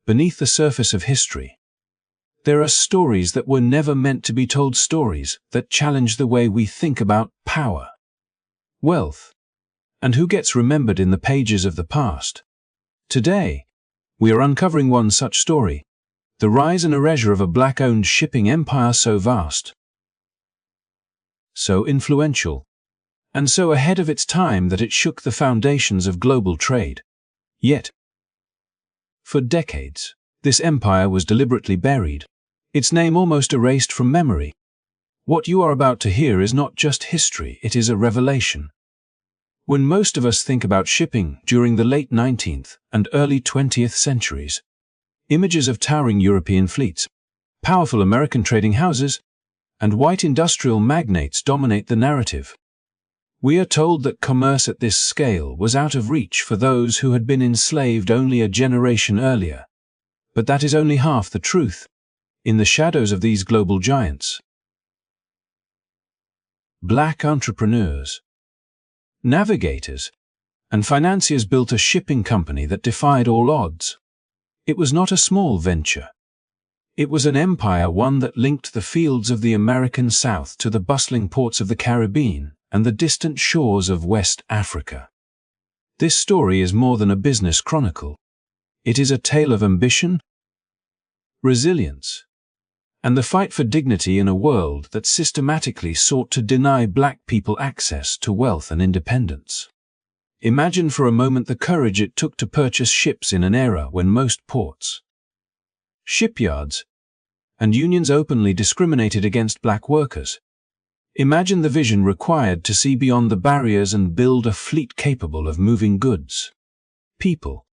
Beneath the surface of history, there are stories that were never meant to be told, stories that challenge the way we think about power, wealth, and who gets remembered in the pages of the past. Today, we are uncovering one such story, the rise and erasure of a black-owned shipping empire so vast, so influential, and so ahead of its time that it shook the foundations of global trade. Yet, for decades, this empire was deliberately buried, its name almost erased from memory. What you are about to hear is not just history, it is a revelation. When most of us think about shipping during the late 19th and early 20th centuries, images of towering European fleets, powerful American trading houses, and white industrial magnates dominate the narrative. We are told that commerce at this scale was out of reach for those who had been enslaved only a generation earlier. But that is only half the truth. In the shadows of these global giants, black entrepreneurs, navigators, and financiers built a shipping company that defied all odds. It was not a small venture. It was an empire, one that linked the fields of the American South to the bustling ports of the Caribbean and the distant shores of West Africa. This story is more than a business chronicle. It is a tale of ambition, resilience, and the fight for dignity in a world that systematically sought to deny black people access to wealth and independence. Imagine for a moment the courage it took to purchase ships in an era when most ports, shipyards, and unions openly discriminated against black workers. Imagine the vision required to see beyond the barriers and build a fleet capable of moving goods, people,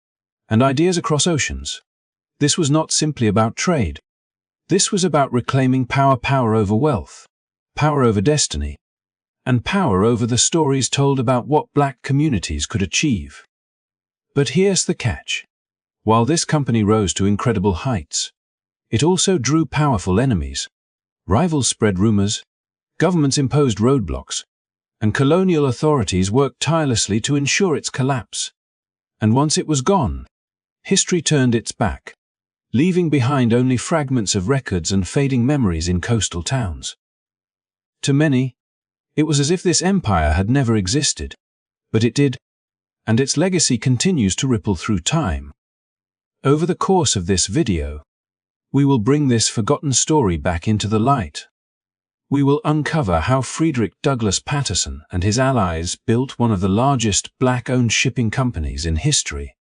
and ideas across oceans. This was not simply about trade. This was about reclaiming power over wealth, power over destiny, and power over the stories told about what black communities could achieve. But here's the catch. While this company rose to incredible heights, it also drew powerful enemies. Rivals spread rumors, governments imposed roadblocks, and colonial authorities worked tirelessly to ensure its collapse. And once it was gone, history turned its back, leaving behind only fragments of records and fading memories in coastal towns. To many, it was as if this empire had never existed, but it did, and its legacy continues to ripple through time. Over the course of this video, we will bring this forgotten story back into the light. We will uncover how Frederick Douglass Patterson and his allies built one of the largest black-owned shipping companies in history,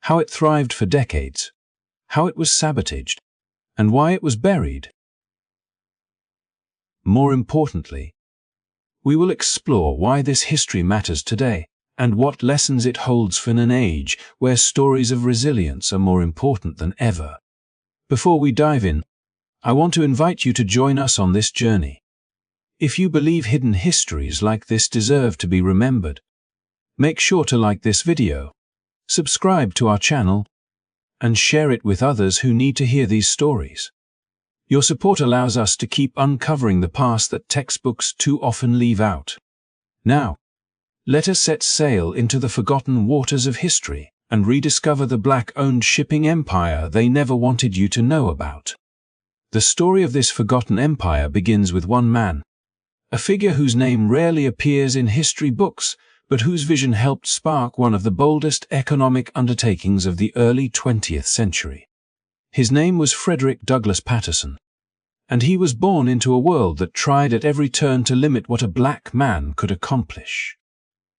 how it thrived for decades, how it was sabotaged, and why it was buried. More importantly, we will explore why this history matters today and what lessons it holds for an age where stories of resilience are more important than ever. Before we dive in, I want to invite you to join us on this journey. If you believe hidden histories like this deserve to be remembered, make sure to like this video, subscribe to our channel, and share it with others who need to hear these stories. Your support allows us to keep uncovering the past that textbooks too often leave out. Now, let us set sail into the forgotten waters of history and rediscover the black-owned shipping empire they never wanted you to know about. The story of this forgotten empire begins with one man, a figure whose name rarely appears in history books, but whose vision helped spark one of the boldest economic undertakings of the early 20th century. His name was Frederick Douglass Patterson, and he was born into a world that tried at every turn to limit what a black man could accomplish.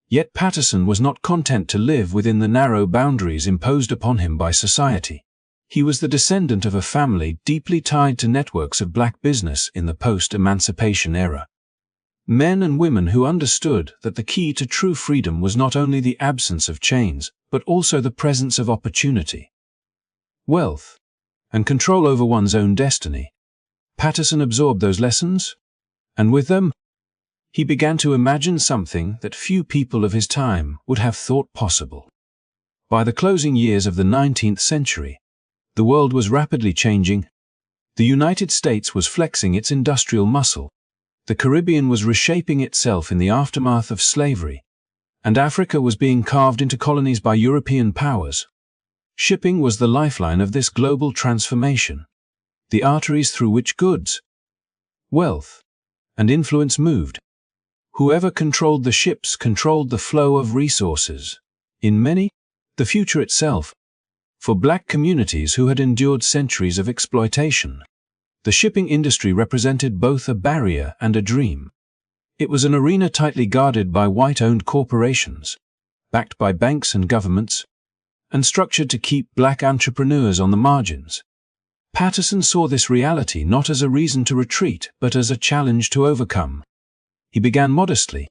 Yet Patterson was not content to live within the narrow boundaries imposed upon him by society. He was the descendant of a family deeply tied to networks of black business in the post-emancipation era. Men and women who understood that the key to true freedom was not only the absence of chains, but also the presence of opportunity, wealth, and control over one's own destiny. Patterson absorbed those lessons, and with them, he began to imagine something that few people of his time would have thought possible. By the closing years of the 19th century, the world was rapidly changing. The United States was flexing its industrial muscle. The Caribbean was reshaping itself in the aftermath of slavery, and Africa was being carved into colonies by European powers. Shipping was the lifeline of this global transformation, the arteries through which goods, wealth, and influence moved. Whoever controlled the ships controlled the flow of resources. In many, the future itself. For black communities who had endured centuries of exploitation, the shipping industry represented both a barrier and a dream. It was an arena tightly guarded by white-owned corporations, backed by banks and governments, and structured to keep black entrepreneurs on the margins. Patterson saw this reality not as a reason to retreat, but as a challenge to overcome. He began modestly,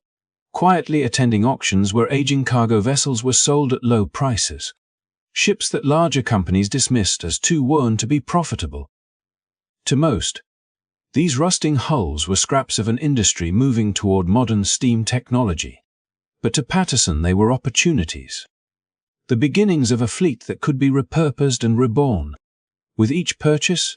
quietly attending auctions where aging cargo vessels were sold at low prices, ships that larger companies dismissed as too worn to be profitable. To most, these rusting hulls were scraps of an industry moving toward modern steam technology. But to Patterson they were opportunities, the beginnings of a fleet that could be repurposed and reborn. With each purchase,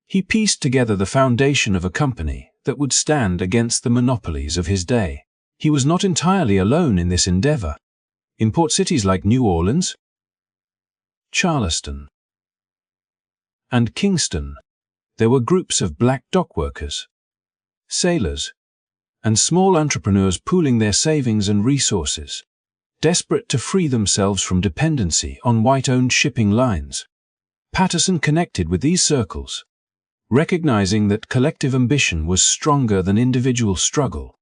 he pieced together the foundation of a company that would stand against the monopolies of his day. He was not entirely alone in this endeavor. In port cities like New Orleans, Charleston, and Kingston, there were groups of black dockworkers, sailors, and small entrepreneurs pooling their savings and resources, desperate to free themselves from dependency on white-owned shipping lines. Patterson connected with these circles, recognizing that collective ambition was stronger than individual struggle.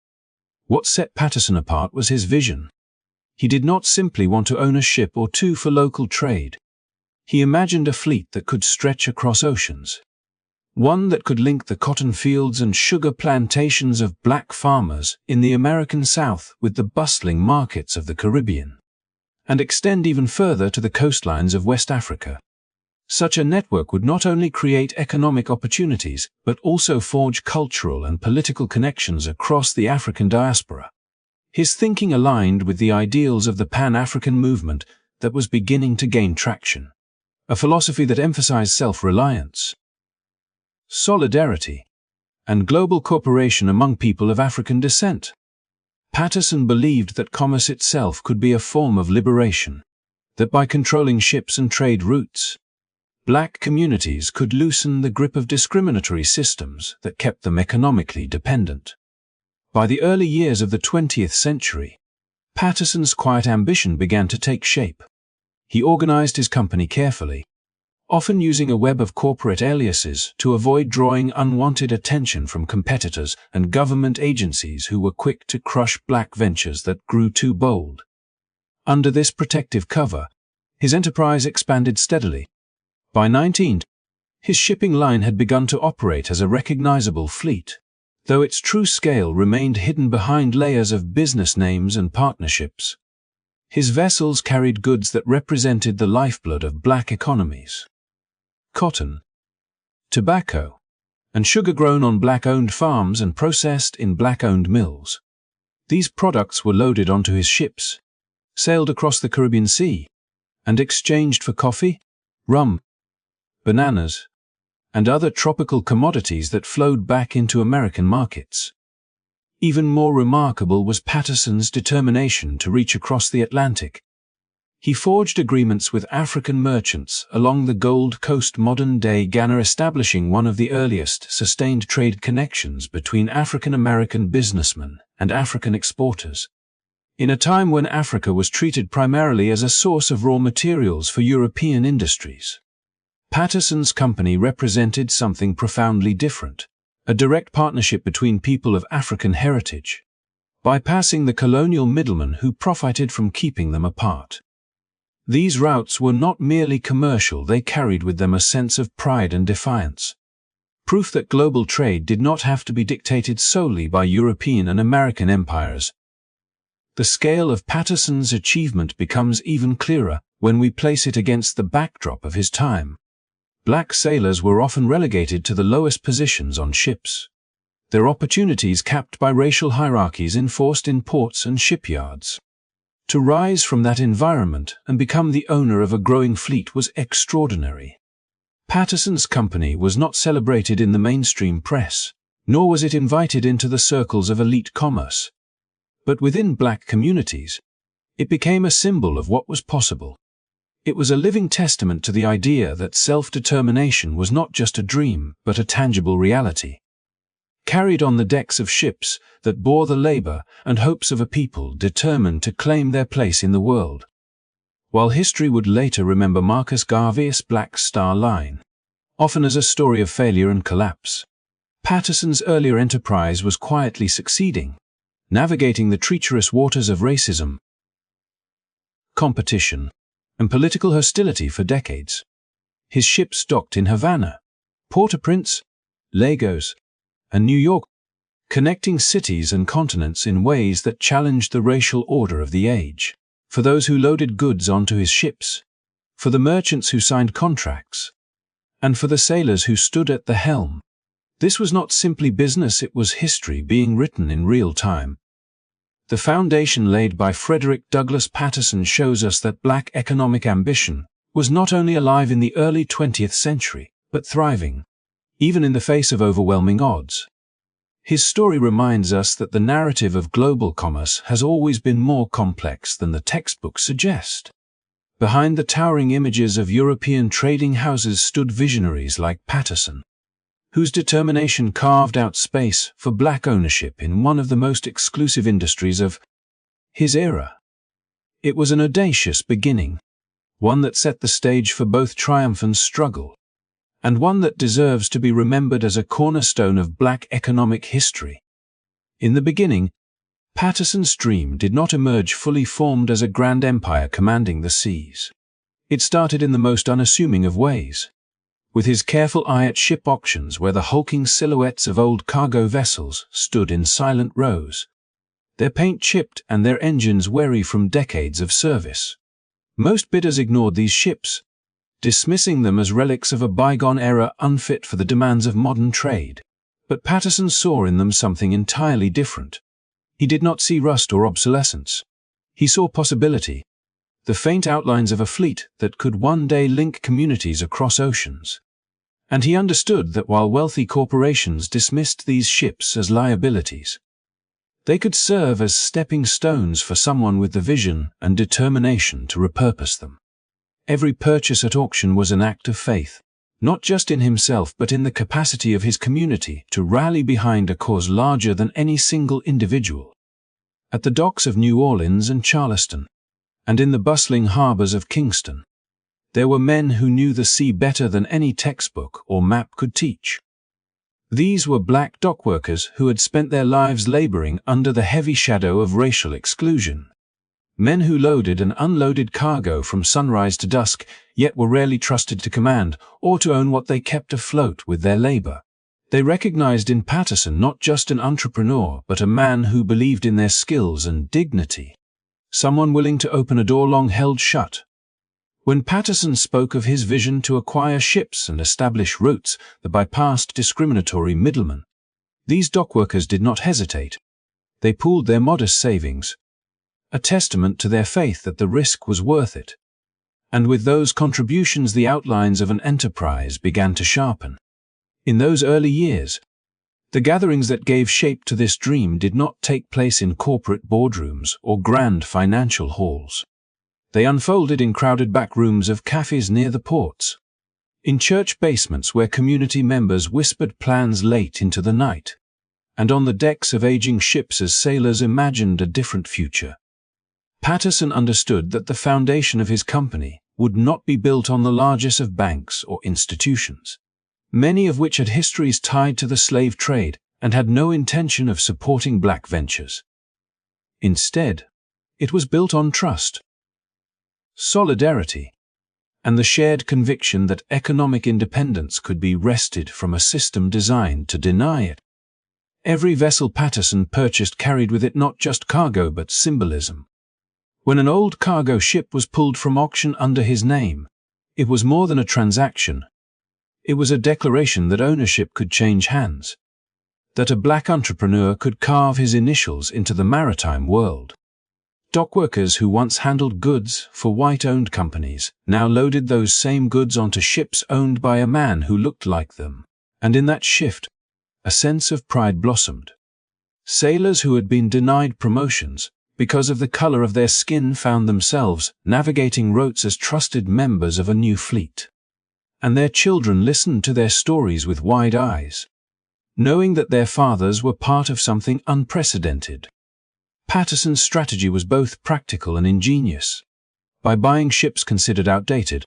What set Patterson apart was his vision. He did not simply want to own a ship or two for local trade. He imagined a fleet that could stretch across oceans, one that could link the cotton fields and sugar plantations of black farmers in the American South with the bustling markets of the Caribbean, and extend even further to the coastlines of West Africa. Such a network would not only create economic opportunities, but also forge cultural and political connections across the African diaspora. His thinking aligned with the ideals of the Pan-African movement that was beginning to gain traction, a philosophy that emphasized self-reliance, solidarity, and global cooperation among people of African descent. Patterson believed that commerce itself could be a form of liberation, that by controlling ships and trade routes, black communities could loosen the grip of discriminatory systems that kept them economically dependent. By the early years of the 20th century, Patterson's quiet ambition began to take shape. He organized his company carefully, often using a web of corporate aliases to avoid drawing unwanted attention from competitors and government agencies who were quick to crush black ventures that grew too bold. Under this protective cover, his enterprise expanded steadily. By 1910, his shipping line had begun to operate as a recognizable fleet, though its true scale remained hidden behind layers of business names and partnerships. His vessels carried goods that represented the lifeblood of black economies: cotton, tobacco, and sugar grown on black-owned farms and processed in black-owned mills. These products were loaded onto his ships, sailed across the Caribbean Sea, and exchanged for coffee, rum, bananas, and other tropical commodities that flowed back into American markets. Even more remarkable was Patterson's determination to reach across the Atlantic. He forged agreements with African merchants along the Gold Coast, modern-day Ghana, establishing one of the earliest sustained trade connections between African-American businessmen and African exporters. In a time when Africa was treated primarily as a source of raw materials for European industries, Patterson's company represented something profoundly different: a direct partnership between people of African heritage, bypassing the colonial middlemen who profited from keeping them apart. These routes were not merely commercial, they carried with them a sense of pride and defiance, proof that global trade did not have to be dictated solely by European and American empires. The scale of Patterson's achievement becomes even clearer when we place it against the backdrop of his time. Black sailors were often relegated to the lowest positions on ships, their opportunities capped by racial hierarchies enforced in ports and shipyards. To rise from that environment and become the owner of a growing fleet was extraordinary. Patterson's company was not celebrated in the mainstream press, nor was it invited into the circles of elite commerce. But within black communities, it became a symbol of what was possible. It was a living testament to the idea that self-determination was not just a dream, but a tangible reality, carried on the decks of ships that bore the labor and hopes of a people determined to claim their place in the world. While history would later remember Marcus Garvey's Black Star Line, often as a story of failure and collapse, Patterson's earlier enterprise was quietly succeeding, navigating the treacherous waters of racism, competition, and political hostility for decades. His ships docked in Havana, Port-au-Prince, Lagos, and New York, connecting cities and continents in ways that challenged the racial order of the age. For those who loaded goods onto his ships, for the merchants who signed contracts, and for the sailors who stood at the helm, this was not simply business, it was history being written in real time. The foundation laid by Frederick Douglass Patterson shows us that black economic ambition was not only alive in the early 20th century, but thriving, even in the face of overwhelming odds. His story reminds us that the narrative of global commerce has always been more complex than the textbooks suggest. Behind the towering images of European trading houses stood visionaries like Patterson, whose determination carved out space for black ownership in one of the most exclusive industries of his era. It was an audacious beginning, one that set the stage for both triumph and struggle, and one that deserves to be remembered as a cornerstone of black economic history. In the beginning, Patterson's dream did not emerge fully formed as a grand empire commanding the seas. It started in the most unassuming of ways, with his careful eye at ship auctions where the hulking silhouettes of old cargo vessels stood in silent rows, their paint chipped and their engines weary from decades of service. Most bidders ignored these ships, dismissing them as relics of a bygone era unfit for the demands of modern trade. But Patterson saw in them something entirely different. He did not see rust or obsolescence. He saw possibility, the faint outlines of a fleet that could one day link communities across oceans. And he understood that while wealthy corporations dismissed these ships as liabilities, they could serve as stepping stones for someone with the vision and determination to repurpose them. Every purchase at auction was an act of faith, not just in himself but in the capacity of his community to rally behind a cause larger than any single individual. At the docks of New Orleans and Charleston, and in the bustling harbors of Kingston, there were men who knew the sea better than any textbook or map could teach. These were black dockworkers who had spent their lives laboring under the heavy shadow of racial exclusion. Men who loaded and unloaded cargo from sunrise to dusk, yet were rarely trusted to command or to own what they kept afloat with their labor. They recognized in Patterson not just an entrepreneur, but a man who believed in their skills and dignity, someone willing to open a door long held shut. When Patterson spoke of his vision to acquire ships and establish routes that bypassed discriminatory middlemen, these dockworkers did not hesitate. They pooled their modest savings, a testament to their faith that the risk was worth it. And with those contributions, the outlines of an enterprise began to sharpen. In those early years, the gatherings that gave shape to this dream did not take place in corporate boardrooms or grand financial halls. They unfolded in crowded back rooms of cafes near the ports, in church basements where community members whispered plans late into the night, and on the decks of aging ships as sailors imagined a different future. Patterson understood that the foundation of his company would not be built on the largest of banks or institutions, many of which had histories tied to the slave trade and had no intention of supporting black ventures. Instead, it was built on trust, solidarity, and the shared conviction that economic independence could be wrested from a system designed to deny it. Every vessel Patterson purchased carried with it not just cargo but symbolism. When an old cargo ship was pulled from auction under his name, it was more than a transaction. It was a declaration that ownership could change hands, that a black entrepreneur could carve his initials into the maritime world. Dockworkers who once handled goods for white-owned companies now loaded those same goods onto ships owned by a man who looked like them, and in that shift, a sense of pride blossomed. Sailors who had been denied promotions because of the color of their skin, found themselves navigating routes as trusted members of a new fleet. And their children listened to their stories with wide eyes, knowing that their fathers were part of something unprecedented. Patterson's strategy was both practical and ingenious. By buying ships considered outdated,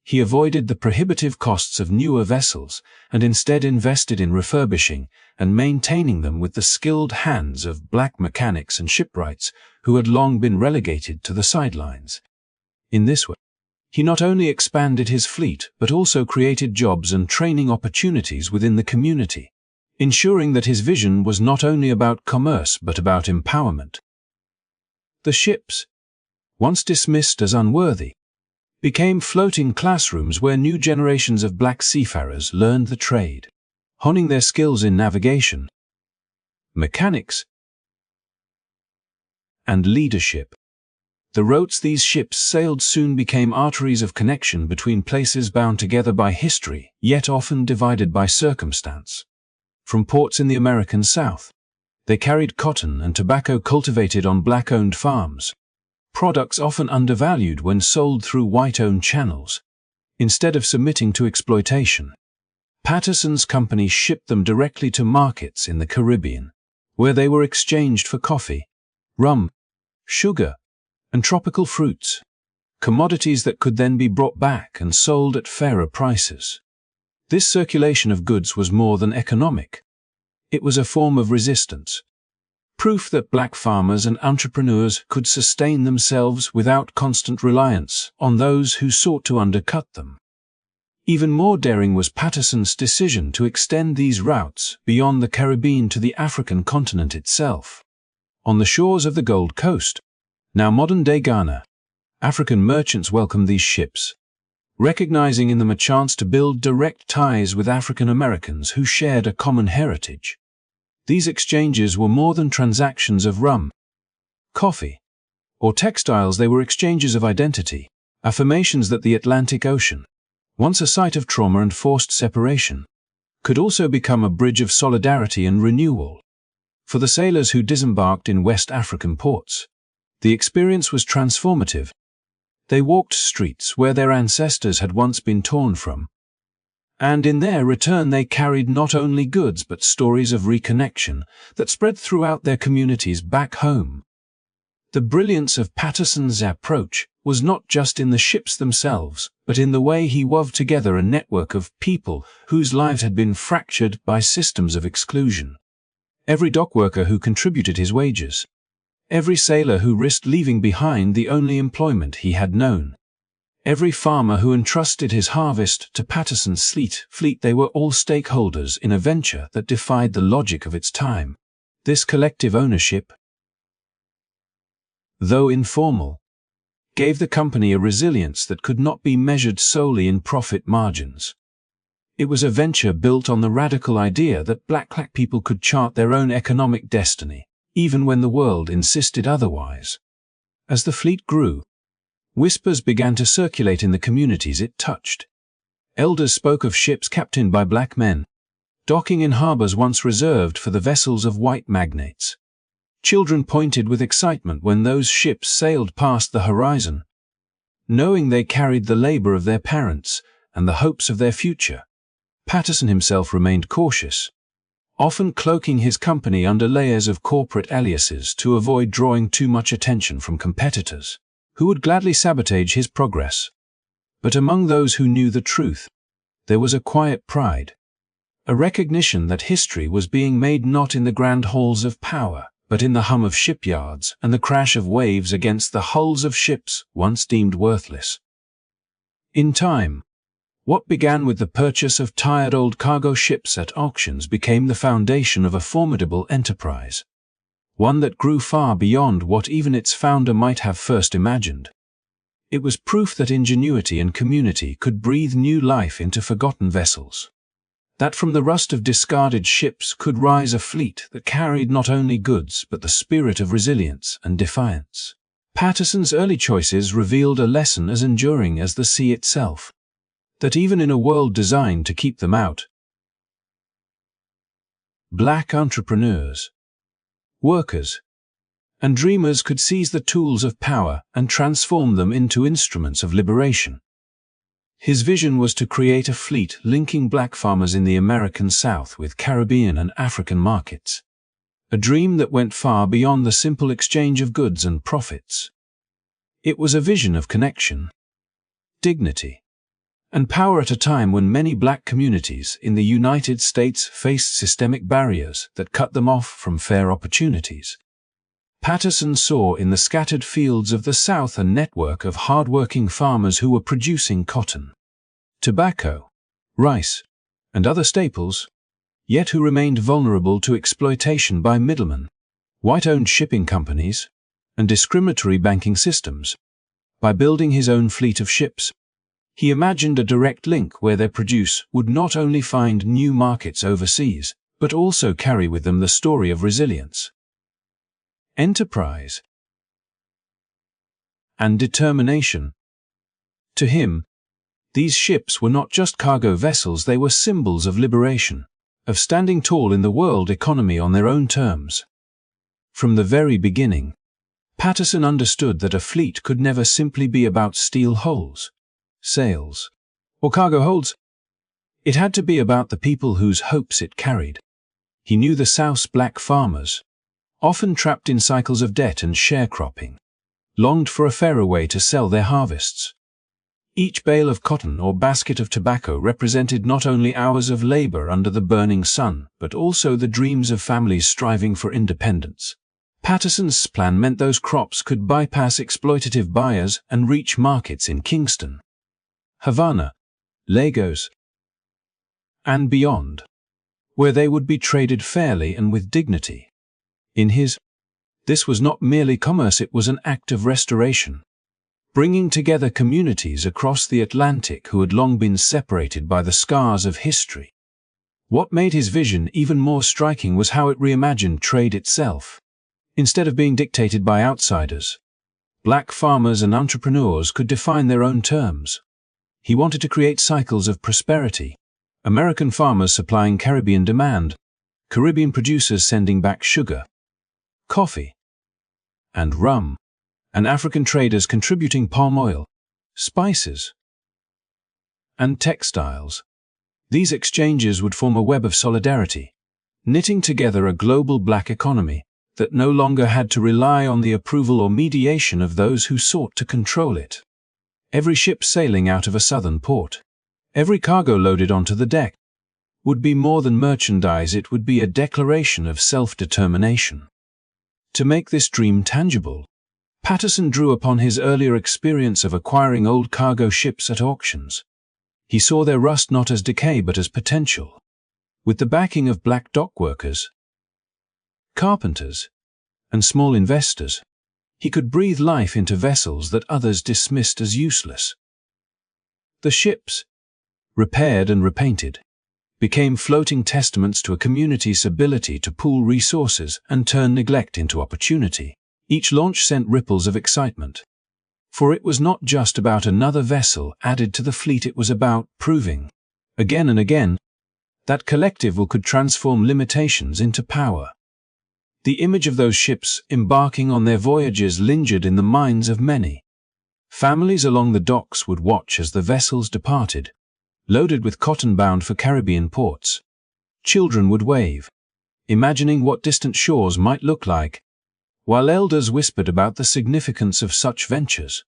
he avoided the prohibitive costs of newer vessels and instead invested in refurbishing and maintaining them with the skilled hands of black mechanics and shipwrights who had long been relegated to the sidelines. In this way, he not only expanded his fleet but also created jobs and training opportunities within the community, ensuring that his vision was not only about commerce but about empowerment. The ships, once dismissed as unworthy, became floating classrooms where new generations of black seafarers learned the trade, honing their skills in navigation, mechanics, and leadership. The routes these ships sailed soon became arteries of connection between places bound together by history, yet often divided by circumstance. From ports in the American South, they carried cotton and tobacco cultivated on black-owned farms, products often undervalued when sold through white-owned channels. Instead of submitting to exploitation, Patterson's company shipped them directly to markets in the Caribbean, where they were exchanged for coffee, rum, sugar, and tropical fruits, commodities that could then be brought back and sold at fairer prices. This circulation of goods was more than economic. It was a form of resistance, proof that black farmers and entrepreneurs could sustain themselves without constant reliance on those who sought to undercut them. Even more daring was Patterson's decision to extend these routes beyond the Caribbean to the African continent itself. On the shores of the Gold Coast, now modern-day Ghana, African merchants welcomed these ships, recognizing in them a chance to build direct ties with African Americans who shared a common heritage. These exchanges were more than transactions of rum, coffee, or textiles. They were exchanges of identity, affirmations that the Atlantic Ocean, once a site of trauma and forced separation, could also become a bridge of solidarity and renewal. For the sailors who disembarked in West African ports, the experience was transformative. They walked streets where their ancestors had once been torn from, and in their return they carried not only goods but stories of reconnection that spread throughout their communities back home. The brilliance of Patterson's approach was not just in the ships themselves, but in the way he wove together a network of people whose lives had been fractured by systems of exclusion. Every dockworker who contributed his wages, every sailor who risked leaving behind the only employment he had known, every farmer who entrusted his harvest to Patterson's fleet, they were all stakeholders in a venture that defied the logic of its time. This collective ownership, though informal, gave the company a resilience that could not be measured solely in profit margins. It was a venture built on the radical idea that black people could chart their own economic destiny, even when the world insisted otherwise. As the fleet grew, whispers began to circulate in the communities it touched. Elders spoke of ships captained by black men, docking in harbors once reserved for the vessels of white magnates. Children pointed with excitement when those ships sailed past the horizon, knowing they carried the labor of their parents and the hopes of their future. Patterson himself remained cautious, often cloaking his company under layers of corporate aliases to avoid drawing too much attention from competitors who would gladly sabotage his progress. But among those who knew the truth, there was a quiet pride, a recognition that history was being made not in the grand halls of power, but in the hum of shipyards and the crash of waves against the hulls of ships once deemed worthless. In time, what began with the purchase of tired old cargo ships at auctions became the foundation of a formidable enterprise, one that grew far beyond what even its founder might have first imagined. It was proof that ingenuity and community could breathe new life into forgotten vessels, that from the rust of discarded ships could rise a fleet that carried not only goods but the spirit of resilience and defiance. Patterson's early choices revealed a lesson as enduring as the sea itself, that even in a world designed to keep them out, black entrepreneurs, workers, and dreamers could seize the tools of power and transform them into instruments of liberation. His vision was to create a fleet linking black farmers in the American South with Caribbean and African markets. A dream that went far beyond the simple exchange of goods and profits. It was a vision of connection, dignity, and power at a time when many black communities in the United States faced systemic barriers that cut them off from fair opportunities. Patterson saw in the scattered fields of the South a network of hard-working farmers who were producing cotton, tobacco, rice, and other staples, yet who remained vulnerable to exploitation by middlemen, white-owned shipping companies, and discriminatory banking systems. By building his own fleet of ships, he imagined a direct link where their produce would not only find new markets overseas, but also carry with them the story of resilience, enterprise, and determination. To him, these ships were not just cargo vessels, they were symbols of liberation, of standing tall in the world economy on their own terms. From the very beginning, Patterson understood that a fleet could never simply be about steel hulls, sails, or cargo holds. It had to be about the people whose hopes it carried. He knew the South's black farmers, often trapped in cycles of debt and sharecropping, longed for a fairer way to sell their harvests. Each bale of cotton or basket of tobacco represented not only hours of labor under the burning sun, but also the dreams of families striving for independence. Patterson's plan meant those crops could bypass exploitative buyers and reach markets in Kingston, Havana, Lagos, and beyond, where they would be traded fairly and with dignity. This was not merely commerce, it was an act of restoration, bringing together communities across the Atlantic who had long been separated by the scars of history. What made his vision even more striking was how it reimagined trade itself. Instead of being dictated by outsiders, black farmers and entrepreneurs could define their own terms. He wanted to create cycles of prosperity, American farmers supplying Caribbean demand, Caribbean producers sending back sugar, coffee, and rum, and African traders contributing palm oil, spices, and textiles. These exchanges would form a web of solidarity, knitting together a global black economy that no longer had to rely on the approval or mediation of those who sought to control it. Every ship sailing out of a southern port, every cargo loaded onto the deck, would be more than merchandise, it would be a declaration of self-determination. To make this dream tangible, Patterson drew upon his earlier experience of acquiring old cargo ships at auctions. He saw their rust not as decay but as potential. With the backing of black dockworkers, carpenters, and small investors, he could breathe life into vessels that others dismissed as useless. The ships, repaired and repainted, became floating testaments to a community's ability to pool resources and turn neglect into opportunity. Each launch sent ripples of excitement. For it was not just about another vessel added to the fleet, it was about proving, again and again, that collective will could transform limitations into power. The image of those ships embarking on their voyages lingered in the minds of many. Families along the docks would watch as the vessels departed, loaded with cotton bound for Caribbean ports. Children would wave, imagining what distant shores might look like, while elders whispered about the significance of such ventures.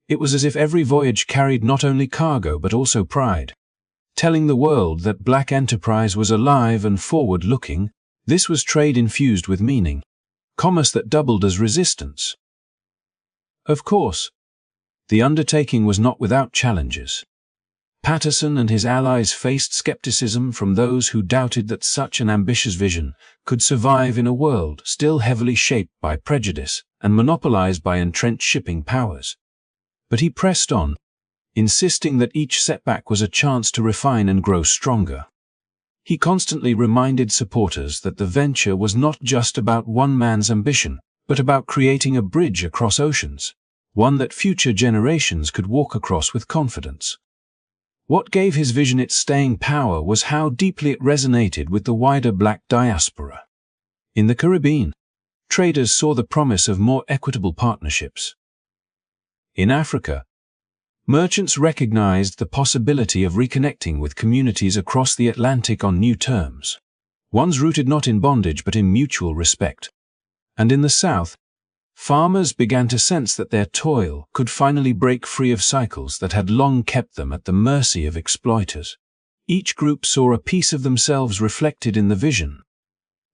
It was as if every voyage carried not only cargo but also pride, telling the world that black enterprise was alive and forward-looking. This was trade infused with meaning, commerce that doubled as resistance. Of course, the undertaking was not without challenges. Patterson and his allies faced skepticism from those who doubted that such an ambitious vision could survive in a world still heavily shaped by prejudice and monopolized by entrenched shipping powers. But he pressed on, insisting that each setback was a chance to refine and grow stronger. He constantly reminded supporters that the venture was not just about one man's ambition, but about creating a bridge across oceans, one that future generations could walk across with confidence. What gave his vision its staying power was how deeply it resonated with the wider black diaspora. In the Caribbean, traders saw the promise of more equitable partnerships. In Africa, merchants recognized the possibility of reconnecting with communities across the Atlantic on new terms, ones rooted not in bondage but in mutual respect. And in the South, farmers began to sense that their toil could finally break free of cycles that had long kept them at the mercy of exploiters. Each group saw a piece of themselves reflected in the vision,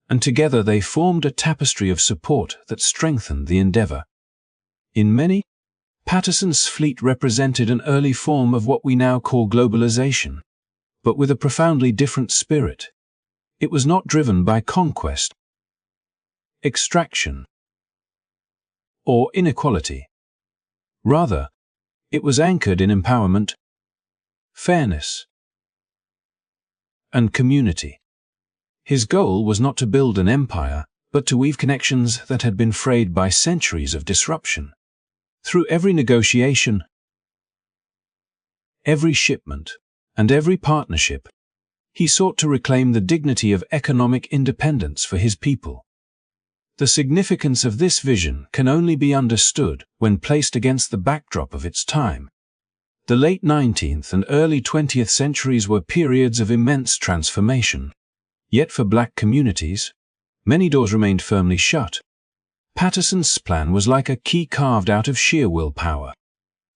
and together they formed a tapestry of support that strengthened the endeavor. In many, Patterson's fleet represented an early form of what we now call globalization, but with a profoundly different spirit. It was not driven by conquest, extraction, or inequality. Rather, it was anchored in empowerment, fairness, and community. His goal was not to build an empire, but to weave connections that had been frayed by centuries of disruption. Through every negotiation, every shipment, and every partnership, he sought to reclaim the dignity of economic independence for his people. The significance of this vision can only be understood when placed against the backdrop of its time. The late 19th and early 20th centuries were periods of immense transformation. Yet for black communities, many doors remained firmly shut. Patterson's plan was like a key carved out of sheer willpower,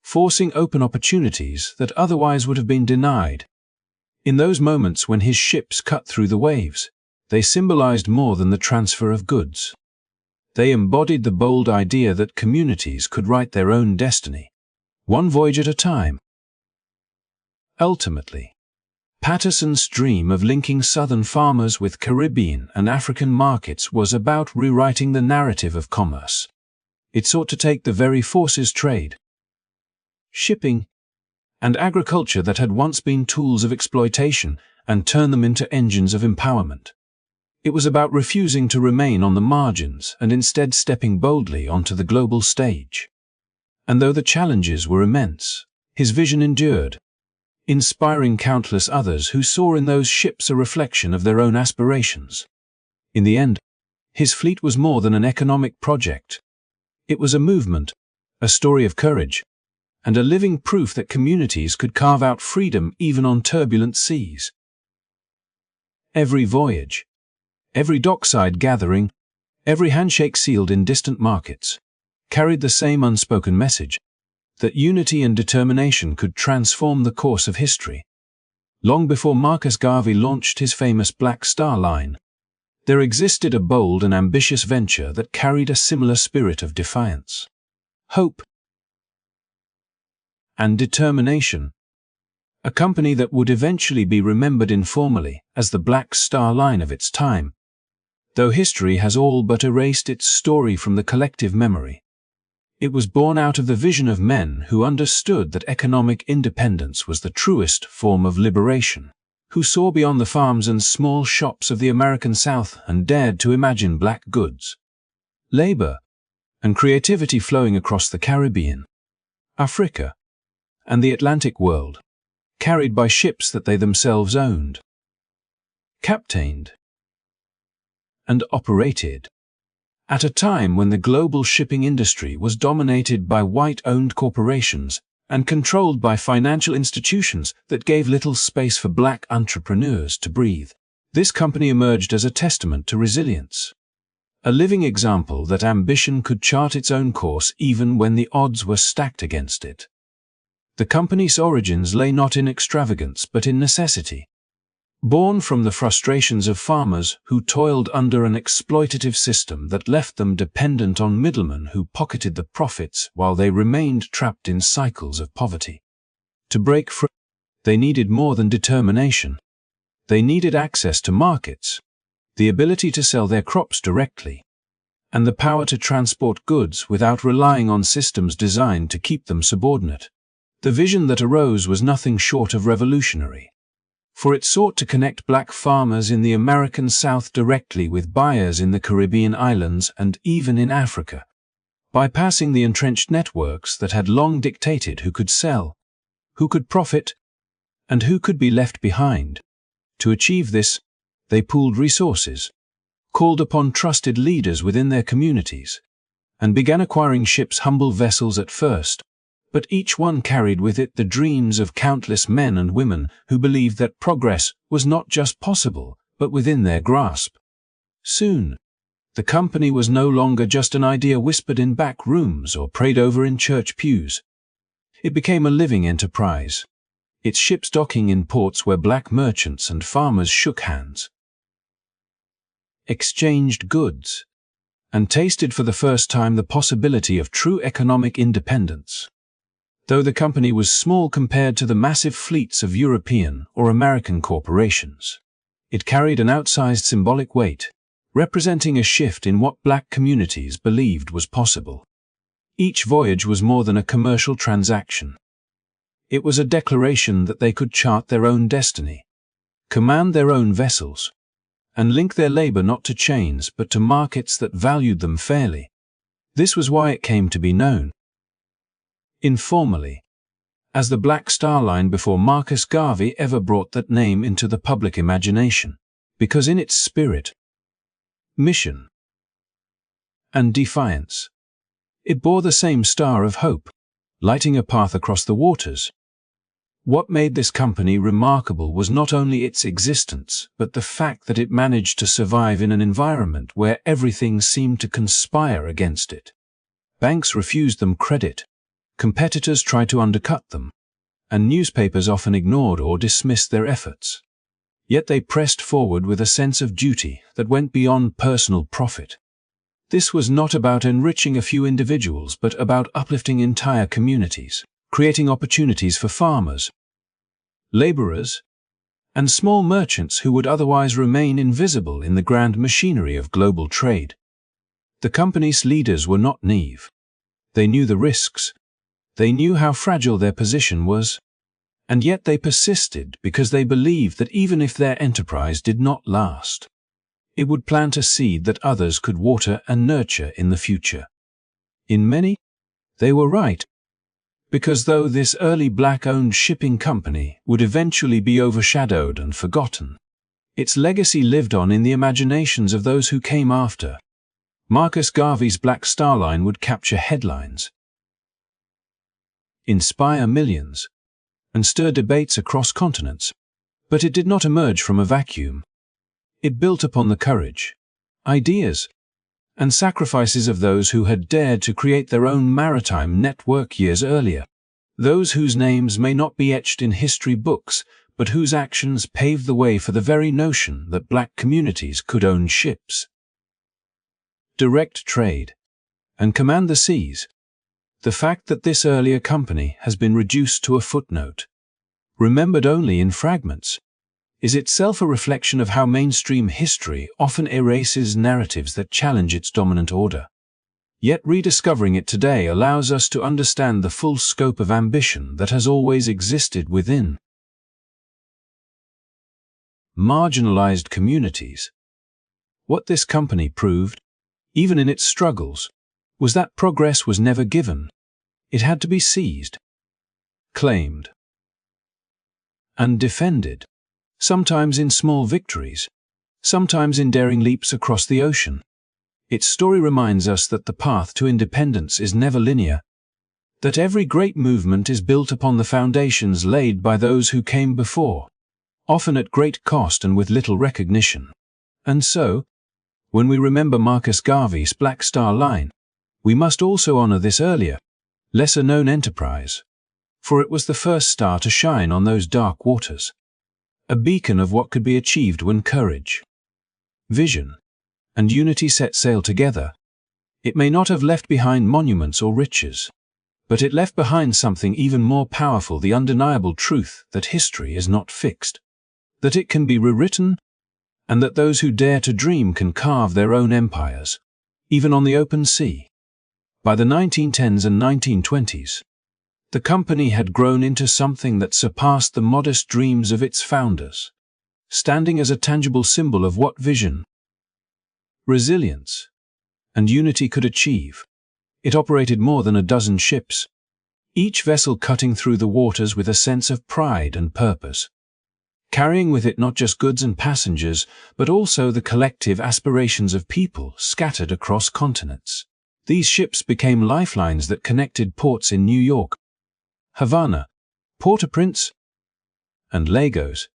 forcing open opportunities that otherwise would have been denied. In those moments when his ships cut through the waves, they symbolized more than the transfer of goods. They embodied the bold idea that communities could write their own destiny, one voyage at a time. Ultimately, Patterson's dream of linking Southern farmers with Caribbean and African markets was about rewriting the narrative of commerce. It sought to take the very forces trade, shipping, and agriculture that had once been tools of exploitation and turn them into engines of empowerment. It was about refusing to remain on the margins and instead stepping boldly onto the global stage. And though the challenges were immense, his vision endured, inspiring countless others who saw in those ships a reflection of their own aspirations. In the end, his fleet was more than an economic project. It was a movement, a story of courage, and a living proof that communities could carve out freedom even on turbulent seas. Every voyage, every dockside gathering, every handshake sealed in distant markets, carried the same unspoken message: that unity and determination could transform the course of history. Long before Marcus Garvey launched his famous Black Star Line, there existed a bold and ambitious venture that carried a similar spirit of defiance, hope, and determination. A company that would eventually be remembered informally as the Black Star Line of its time, though history has all but erased its story from the collective memory. It was born out of the vision of men who understood that economic independence was the truest form of liberation, who saw beyond the farms and small shops of the American South and dared to imagine black goods, labor, and creativity flowing across the Caribbean, Africa, and the Atlantic world, carried by ships that they themselves owned, captained, and operated. At a time when the global shipping industry was dominated by white-owned corporations and controlled by financial institutions that gave little space for black entrepreneurs to breathe, this company emerged as a testament to resilience, a living example that ambition could chart its own course even when the odds were stacked against it. The company's origins lay not in extravagance but in necessity. Born from the frustrations of farmers who toiled under an exploitative system that left them dependent on middlemen who pocketed the profits while they remained trapped in cycles of poverty. To break free, they needed more than determination. They needed access to markets, the ability to sell their crops directly, and the power to transport goods without relying on systems designed to keep them subordinate. The vision that arose was nothing short of revolutionary, for it sought to connect black farmers in the American South directly with buyers in the Caribbean islands and even in Africa, bypassing the entrenched networks that had long dictated who could sell, who could profit, and who could be left behind. To achieve this, they pooled resources, called upon trusted leaders within their communities, and began acquiring ships, humble vessels at first, but each one carried with it the dreams of countless men and women who believed that progress was not just possible, but within their grasp. Soon, the company was no longer just an idea whispered in back rooms or prayed over in church pews. It became a living enterprise, its ships docking in ports where black merchants and farmers shook hands, exchanged goods, and tasted for the first time the possibility of true economic independence. Though the company was small compared to the massive fleets of European or American corporations, it carried an outsized symbolic weight, representing a shift in what black communities believed was possible. Each voyage was more than a commercial transaction. It was a declaration that they could chart their own destiny, command their own vessels, and link their labor not to chains but to markets that valued them fairly. This was why it came to be known, informally, as the Black Star Line before Marcus Garvey ever brought that name into the public imagination, because in its spirit, mission, and defiance, it bore the same star of hope, lighting a path across the waters. What made this company remarkable was not only its existence, but the fact that it managed to survive in an environment where everything seemed to conspire against it. Banks refused them credit, competitors tried to undercut them, and newspapers often ignored or dismissed their efforts. Yet they pressed forward with a sense of duty that went beyond personal profit. This was not about enriching a few individuals but about uplifting entire communities, creating opportunities for farmers, laborers, and small merchants who would otherwise remain invisible in the grand machinery of global trade. The company's leaders were not naive. They knew the risks. They knew how fragile their position was, and yet they persisted because they believed that even if their enterprise did not last, it would plant a seed that others could water and nurture in the future. In many, they were right, because though this early black-owned shipping company would eventually be overshadowed and forgotten, its legacy lived on in the imaginations of those who came after. Marcus Garvey's Black Star Line would capture headlines, inspire millions, and stir debates across continents. But it did not emerge from a vacuum. It built upon the courage, ideas, and sacrifices of those who had dared to create their own maritime network years earlier. Those whose names may not be etched in history books, but whose actions paved the way for the very notion that black communities could own ships, direct trade, and command the seas. The fact that this earlier company has been reduced to a footnote, remembered only in fragments, is itself a reflection of how mainstream history often erases narratives that challenge its dominant order. Yet rediscovering it today allows us to understand the full scope of ambition that has always existed within marginalized communities. What this company proved, even in its struggles, was that progress was never given. It had to be seized, claimed, and defended, sometimes in small victories, sometimes in daring leaps across the ocean. Its story reminds us that the path to independence is never linear, that every great movement is built upon the foundations laid by those who came before, often at great cost and with little recognition. And so, when we remember Marcus Garvey's Black Star Line, we must also honor this earlier, lesser-known enterprise, for it was the first star to shine on those dark waters, a beacon of what could be achieved when courage, vision, and unity set sail together. It may not have left behind monuments or riches, but it left behind something even more powerful, the undeniable truth that history is not fixed, that it can be rewritten, and that those who dare to dream can carve their own empires, even on the open sea. By the 1910s and 1920s, the company had grown into something that surpassed the modest dreams of its founders, standing as a tangible symbol of what vision, resilience, and unity could achieve. It operated more than a dozen ships, each vessel cutting through the waters with a sense of pride and purpose, carrying with it not just goods and passengers, but also the collective aspirations of people scattered across continents. These ships became lifelines that connected ports in New York, Havana, Port-au-Prince, and Lagos,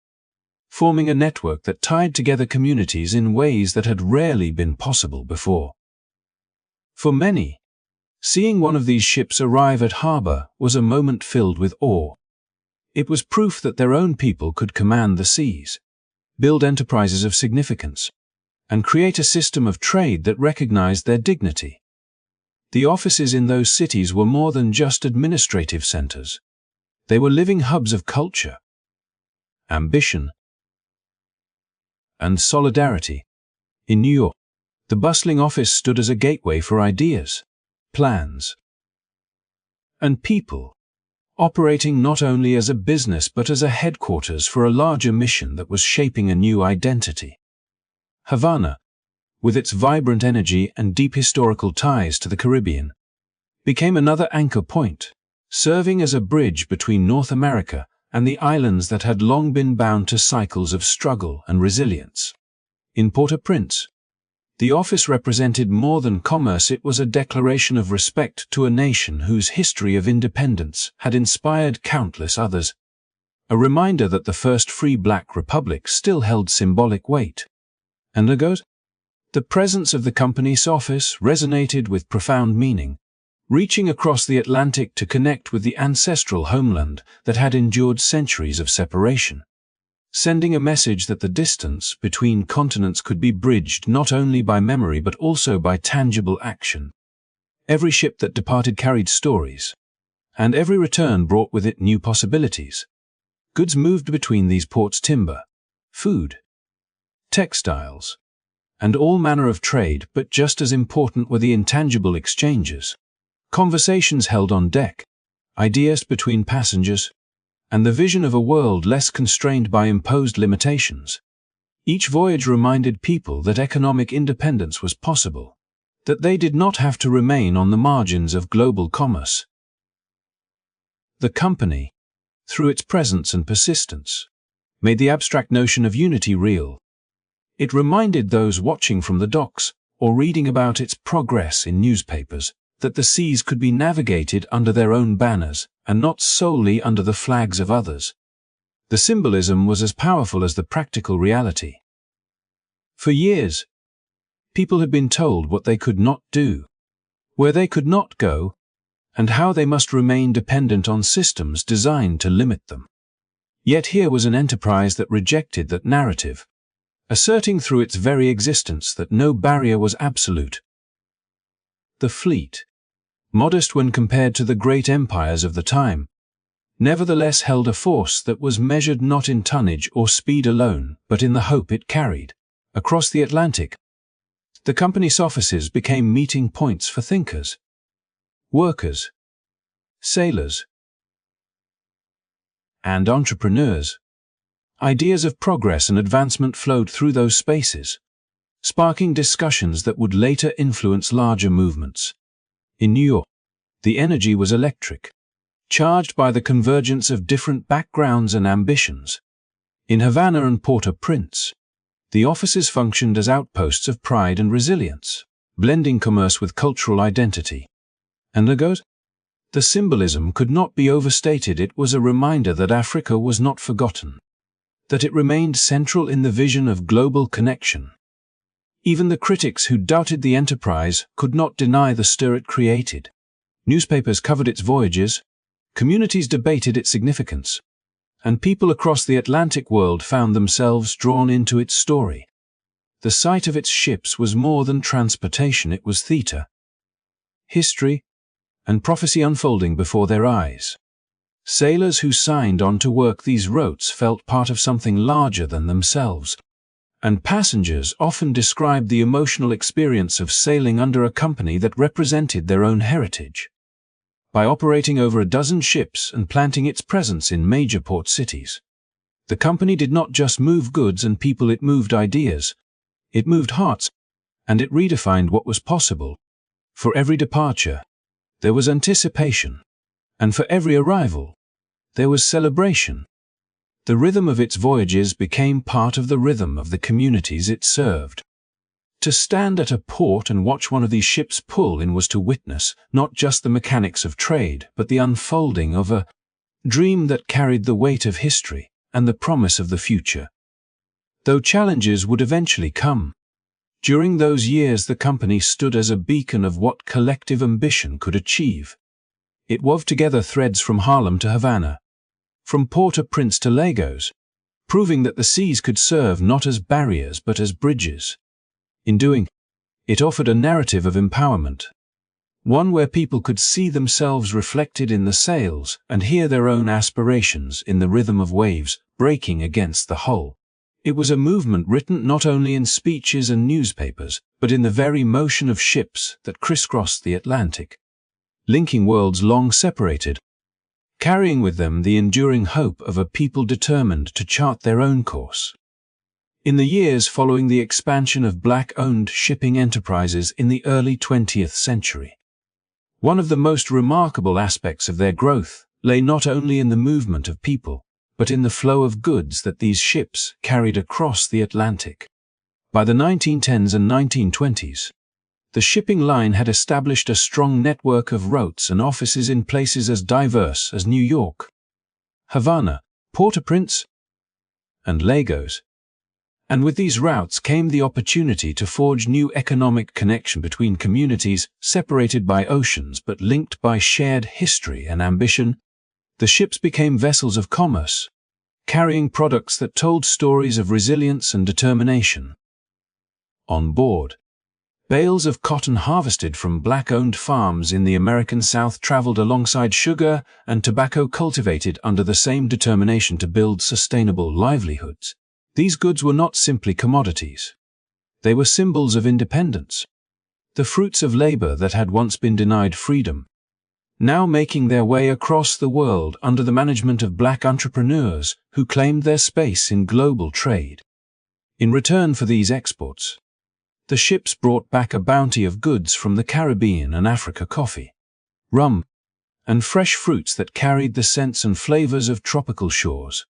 forming a network that tied together communities in ways that had rarely been possible before. For many, seeing one of these ships arrive at harbor was a moment filled with awe. It was proof that their own people could command the seas, build enterprises of significance, and create a system of trade that recognized their dignity. The offices in those cities were more than just administrative centers. They were living hubs of culture, ambition, and solidarity. In New York, the bustling office stood as a gateway for ideas, plans, and people, operating not only as a business but as a headquarters for a larger mission that was shaping a new identity. Havana, with its vibrant energy and deep historical ties to the Caribbean, became another anchor point, serving as a bridge between North America and the islands that had long been bound to cycles of struggle and resilience. In Port-au-Prince, the office represented more than commerce. It was a declaration of respect to a nation whose history of independence had inspired countless others, a reminder that the first free Black Republic still held symbolic weight. And the presence of the company's office resonated with profound meaning, reaching across the Atlantic to connect with the ancestral homeland that had endured centuries of separation, sending a message that the distance between continents could be bridged not only by memory but also by tangible action. Every ship that departed carried stories, and every return brought with it new possibilities. Goods moved between these ports: timber, food, textiles, and all manner of trade, but just as important were the intangible exchanges. Conversations held on deck, ideas between passengers, and the vision of a world less constrained by imposed limitations. Each voyage reminded people that economic independence was possible, that they did not have to remain on the margins of global commerce. The company, through its presence and persistence, made the abstract notion of unity real. It reminded those watching from the docks or reading about its progress in newspapers that the seas could be navigated under their own banners and not solely under the flags of others. The symbolism was as powerful as the practical reality. For years, people had been told what they could not do, where they could not go, and how they must remain dependent on systems designed to limit them. Yet here was an enterprise that rejected that narrative, asserting through its very existence that no barrier was absolute. The fleet, modest when compared to the great empires of the time, nevertheless held a force that was measured not in tonnage or speed alone, but in the hope it carried. Across the Atlantic, the company's offices became meeting points for thinkers, workers, sailors, and entrepreneurs. Ideas of progress and advancement flowed through those spaces, sparking discussions that would later influence larger movements. In New York, the energy was electric, charged by the convergence of different backgrounds and ambitions. In Havana and Port-au-Prince, the offices functioned as outposts of pride and resilience, blending commerce with cultural identity. And the symbolism could not be overstated. It was a reminder that Africa was not forgotten, that it remained central in the vision of global connection. Even the critics who doubted the enterprise could not deny the stir it created. Newspapers covered its voyages, communities debated its significance, and people across the Atlantic world found themselves drawn into its story. The sight of its ships was more than transportation, it was theater, history, and prophecy unfolding before their eyes. Sailors who signed on to work these routes felt part of something larger than themselves, and passengers often described the emotional experience of sailing under a company that represented their own heritage. By operating over a dozen ships and planting its presence in major port cities, the company did not just move goods and people, it moved ideas, it moved hearts, and it redefined what was possible. For every departure, there was anticipation, and for every arrival, there was celebration. The rhythm of its voyages became part of the rhythm of the communities it served. To stand at a port and watch one of these ships pull in was to witness not just the mechanics of trade, but the unfolding of a dream that carried the weight of history and the promise of the future. Though challenges would eventually come, during those years the company stood as a beacon of what collective ambition could achieve. It wove together threads from Harlem to Havana, from Port-au-Prince to Lagos, proving that the seas could serve not as barriers but as bridges. In doing, it offered a narrative of empowerment, one where people could see themselves reflected in the sails and hear their own aspirations in the rhythm of waves breaking against the hull. It was a movement written not only in speeches and newspapers, but in the very motion of ships that crisscrossed the Atlantic, linking worlds long separated, carrying with them the enduring hope of a people determined to chart their own course. In the years following the expansion of black-owned shipping enterprises in the early 20th century, one of the most remarkable aspects of their growth lay not only in the movement of people, but in the flow of goods that these ships carried across the Atlantic. By the 1910s and 1920s, the shipping line had established a strong network of routes and offices in places as diverse as New York, Havana, Port-au-Prince, and Lagos. And with these routes came the opportunity to forge new economic connection between communities separated by oceans but linked by shared history and ambition. The ships became vessels of commerce, carrying products that told stories of resilience and determination. On board, bales of cotton harvested from black-owned farms in the American South traveled alongside sugar and tobacco cultivated under the same determination to build sustainable livelihoods. These goods were not simply commodities. They were symbols of independence, the fruits of labor that had once been denied freedom, now making their way across the world under the management of black entrepreneurs who claimed their space in global trade. In return for these exports, the ships brought back a bounty of goods from the Caribbean and Africa: coffee, rum, and fresh fruits that carried the scents and flavors of tropical shores.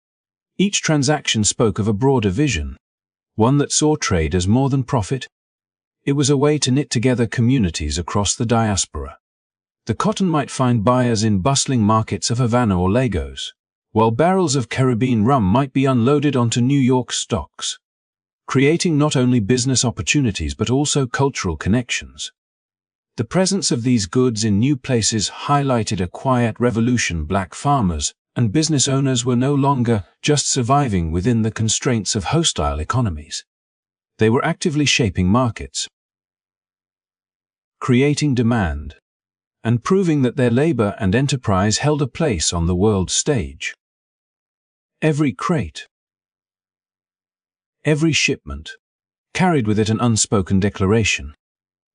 Each transaction spoke of a broader vision, one that saw trade as more than profit. It was a way to knit together communities across the diaspora. The cotton might find buyers in bustling markets of Havana or Lagos, while barrels of Caribbean rum might be unloaded onto New York stocks, creating not only business opportunities but also cultural connections. The presence of these goods in new places highlighted a quiet revolution. Black farmers and business owners were no longer just surviving within the constraints of hostile economies. They were actively shaping markets, creating demand, and proving that their labor and enterprise held a place on the world stage. Every crate, every shipment, carried with it an unspoken declaration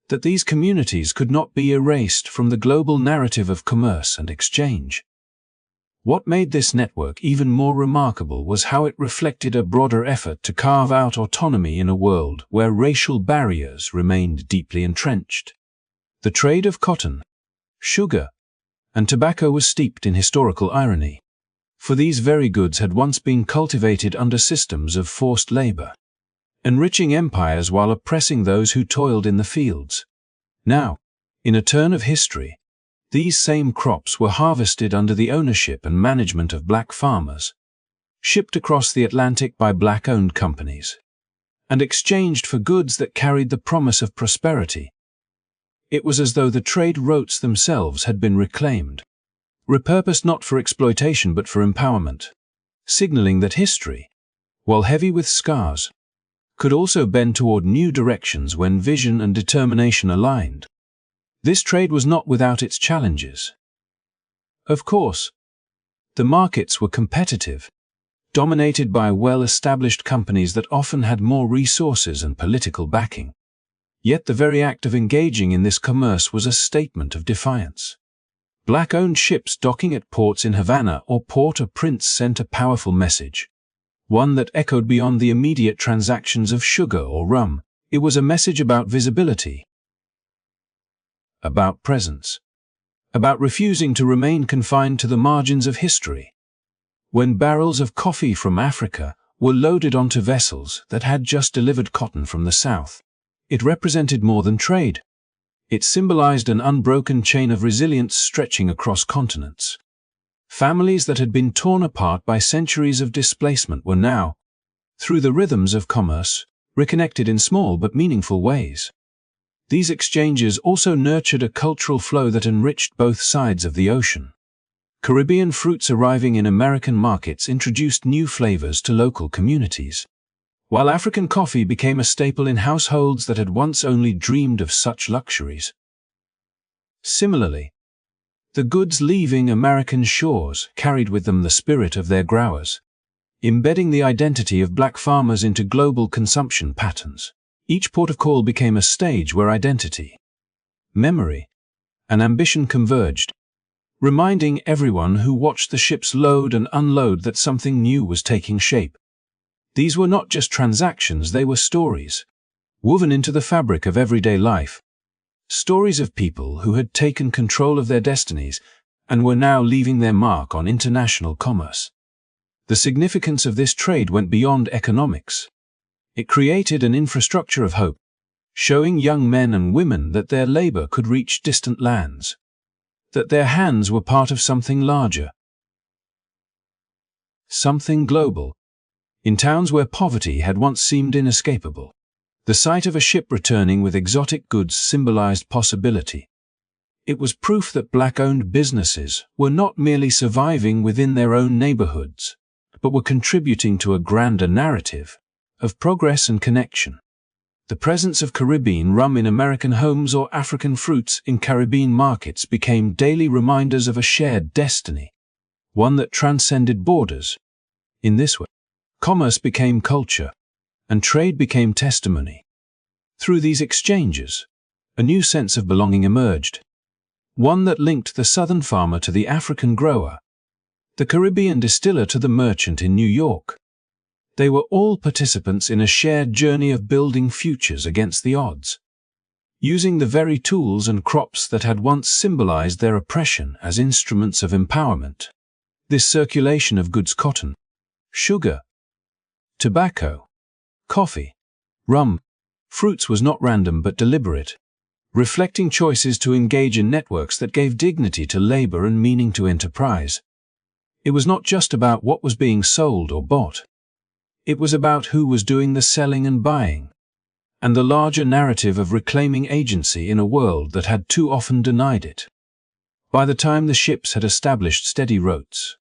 that these communities could not be erased from the global narrative of commerce and exchange. What made this network even more remarkable was how it reflected a broader effort to carve out autonomy in a world where racial barriers remained deeply entrenched. The trade of cotton, sugar, and tobacco was steeped in historical irony, for these very goods had once been cultivated under systems of forced labor, enriching empires while oppressing those who toiled in the fields. Now, in a turn of history, these same crops were harvested under the ownership and management of black farmers, shipped across the Atlantic by black-owned companies, and exchanged for goods that carried the promise of prosperity. It was as though the trade routes themselves had been reclaimed, repurposed not for exploitation but for empowerment, signaling that history, while heavy with scars, could also bend toward new directions when vision and determination aligned. This trade was not without its challenges. Of course, the markets were competitive, dominated by well-established companies that often had more resources and political backing. Yet the very act of engaging in this commerce was a statement of defiance. Black-owned ships docking at ports in Havana or Port-au-Prince sent a powerful message, one that echoed beyond the immediate transactions of sugar or rum. It was a message about visibility, about presence, about refusing to remain confined to the margins of history. When barrels of coffee from Africa were loaded onto vessels that had just delivered cotton from the south, it represented more than trade. It symbolized an unbroken chain of resilience stretching across continents. Families that had been torn apart by centuries of displacement were now, through the rhythms of commerce, reconnected in small but meaningful ways. These exchanges also nurtured a cultural flow that enriched both sides of the ocean. Caribbean fruits arriving in American markets introduced new flavors to local communities, while African coffee became a staple in households that had once only dreamed of such luxuries. Similarly, the goods leaving American shores carried with them the spirit of their growers, embedding the identity of black farmers into global consumption patterns. Each port of call became a stage where identity, memory, and ambition converged, reminding everyone who watched the ships load and unload that something new was taking shape. These were not just transactions, they were stories, woven into the fabric of everyday life. Stories of people who had taken control of their destinies and were now leaving their mark on international commerce. The significance of this trade went beyond economics. It created an infrastructure of hope, showing young men and women that their labor could reach distant lands, that their hands were part of something larger, something global. In towns where poverty had once seemed inescapable, the sight of a ship returning with exotic goods symbolized possibility. It was proof that black-owned businesses were not merely surviving within their own neighborhoods, but were contributing to a grander narrative of progress and connection. The presence of Caribbean rum in American homes or African fruits in Caribbean markets became daily reminders of a shared destiny, one that transcended borders. In this way, commerce became culture, and trade became testimony. Through these exchanges, a new sense of belonging emerged, one that linked the southern farmer to the African grower, the Caribbean distiller to the merchant in New York. They were all participants in a shared journey of building futures against the odds, using the very tools and crops that had once symbolized their oppression as instruments of empowerment. This circulation of goods, cotton, sugar, tobacco, coffee, rum, fruits, was not random but deliberate, reflecting choices to engage in networks that gave dignity to labor and meaning to enterprise. It was not just about what was being sold or bought. It was about who was doing the selling and buying, and the larger narrative of reclaiming agency in a world that had too often denied it. By the time the ships had established steady routes,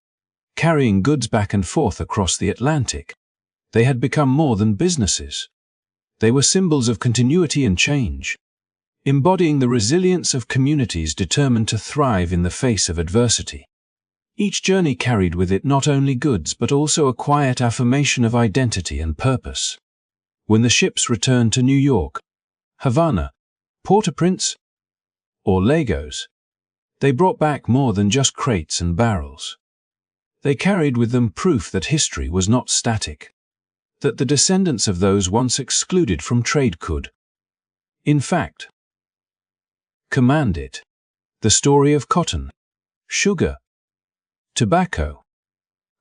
carrying goods back and forth across the Atlantic, they had become more than businesses. They were symbols of continuity and change, embodying the resilience of communities determined to thrive in the face of adversity. Each journey carried with it not only goods but also a quiet affirmation of identity and purpose. When the ships returned to New York, Havana, Port-au-Prince, or Lagos, they brought back more than just crates and barrels. They carried with them proof that history was not static, that the descendants of those once excluded from trade could, in fact, command it. The story of cotton, sugar, tobacco,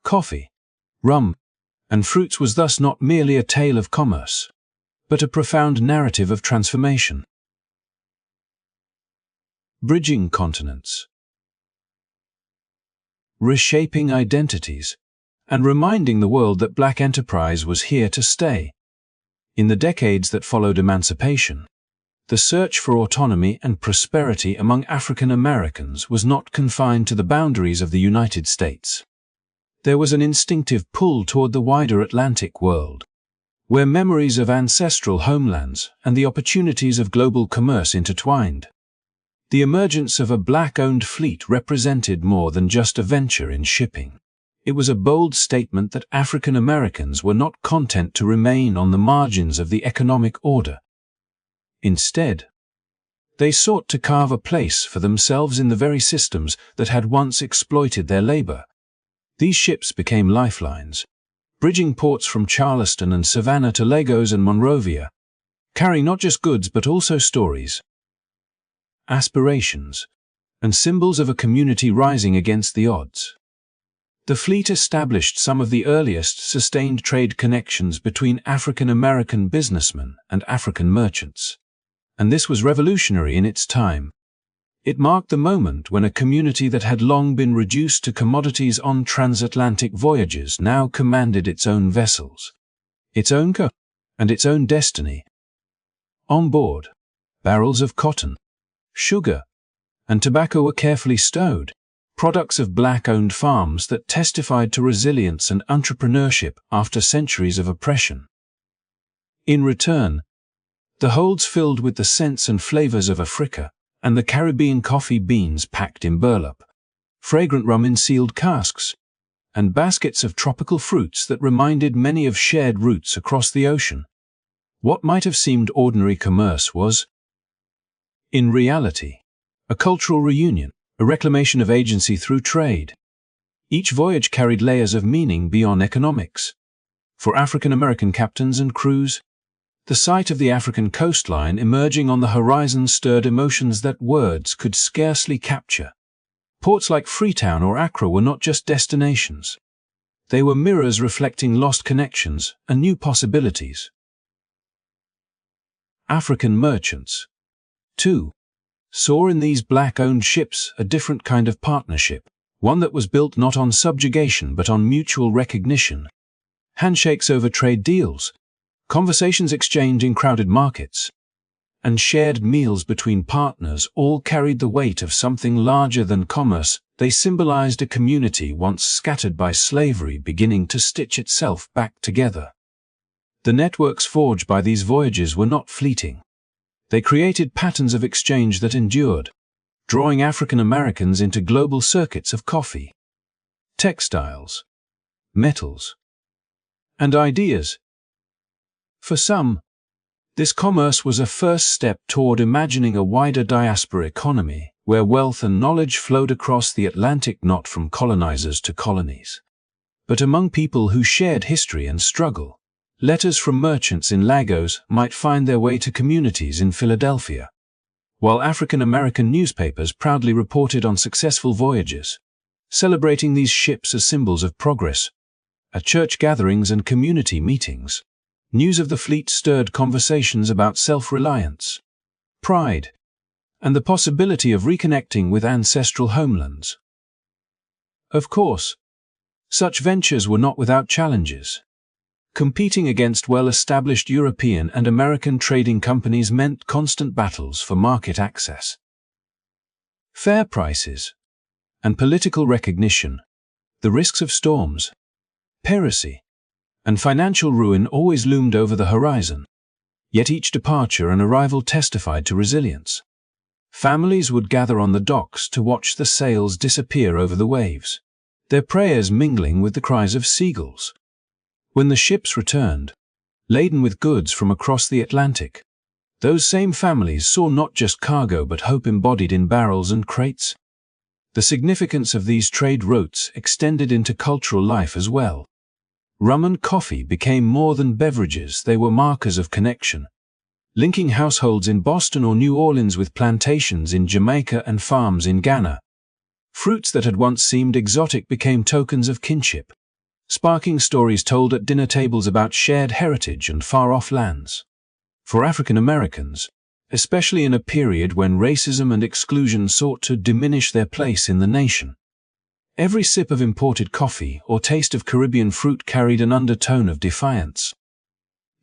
coffee, rum, and fruits was thus not merely a tale of commerce, but a profound narrative of transformation. Bridging continents, reshaping identities, and reminding the world that black enterprise was here to stay. In the decades that followed emancipation, the search for autonomy and prosperity among African Americans was not confined to the boundaries of the United States. There was an instinctive pull toward the wider Atlantic world, where memories of ancestral homelands and the opportunities of global commerce intertwined. The emergence of a black-owned fleet represented more than just a venture in shipping. It was a bold statement that African Americans were not content to remain on the margins of the economic order. Instead, they sought to carve a place for themselves in the very systems that had once exploited their labor. These ships became lifelines, bridging ports from Charleston and Savannah to Lagos and Monrovia, carrying not just goods but also stories, aspirations, and symbols of a community rising against the odds. The fleet established some of the earliest sustained trade connections between African American businessmen and African merchants, and this was revolutionary in its time. It marked the moment when a community that had long been reduced to commodities on transatlantic voyages now commanded its own vessels, its own and its own destiny. On board, barrels of cotton, sugar, and tobacco were carefully stowed, products of black-owned farms that testified to resilience and entrepreneurship after centuries of oppression. In return, the holds filled with the scents and flavors of Africa, and the Caribbean coffee beans packed in burlap, fragrant rum in sealed casks, and baskets of tropical fruits that reminded many of shared roots across the ocean. What might have seemed ordinary commerce was, in reality, a cultural reunion, a reclamation of agency through trade. Each voyage carried layers of meaning beyond economics. For African American captains and crews, the sight of the African coastline emerging on the horizon stirred emotions that words could scarcely capture. Ports like Freetown or Accra were not just destinations. They were mirrors reflecting lost connections and new possibilities. African merchants, too, saw in these black-owned ships a different kind of partnership, one that was built not on subjugation but on mutual recognition. Handshakes over trade deals, conversations exchanged in crowded markets, and shared meals between partners all carried the weight of something larger than commerce. They symbolized a community once scattered by slavery beginning to stitch itself back together. The networks forged by these voyages were not fleeting. They created patterns of exchange that endured, drawing African Americans into global circuits of coffee, textiles, metals, and ideas. For some, this commerce was a first step toward imagining a wider diaspora economy, where wealth and knowledge flowed across the Atlantic not from colonizers to colonies, but among people who shared history and struggle. Letters from merchants in Lagos might find their way to communities in Philadelphia, while African American newspapers proudly reported on successful voyages, celebrating these ships as symbols of progress. At church gatherings and community meetings, news of the fleet stirred conversations about self-reliance, pride, and the possibility of reconnecting with ancestral homelands. Of course, such ventures were not without challenges. Competing against well-established European and American trading companies meant constant battles for market access, fair prices, and political recognition. The risks of storms, piracy, and financial ruin always loomed over the horizon. Yet each departure and arrival testified to resilience. Families would gather on the docks to watch the sails disappear over the waves, their prayers mingling with the cries of seagulls. When the ships returned, laden with goods from across the Atlantic, those same families saw not just cargo but hope embodied in barrels and crates. The significance of these trade routes extended into cultural life as well. Rum and coffee became more than beverages, they were markers of connection, linking households in Boston or New Orleans with plantations in Jamaica and farms in Ghana. Fruits that had once seemed exotic became tokens of kinship, sparking stories told at dinner tables about shared heritage and far-off lands. For African Americans, especially in a period when racism and exclusion sought to diminish their place in the nation, every sip of imported coffee or taste of Caribbean fruit carried an undertone of defiance.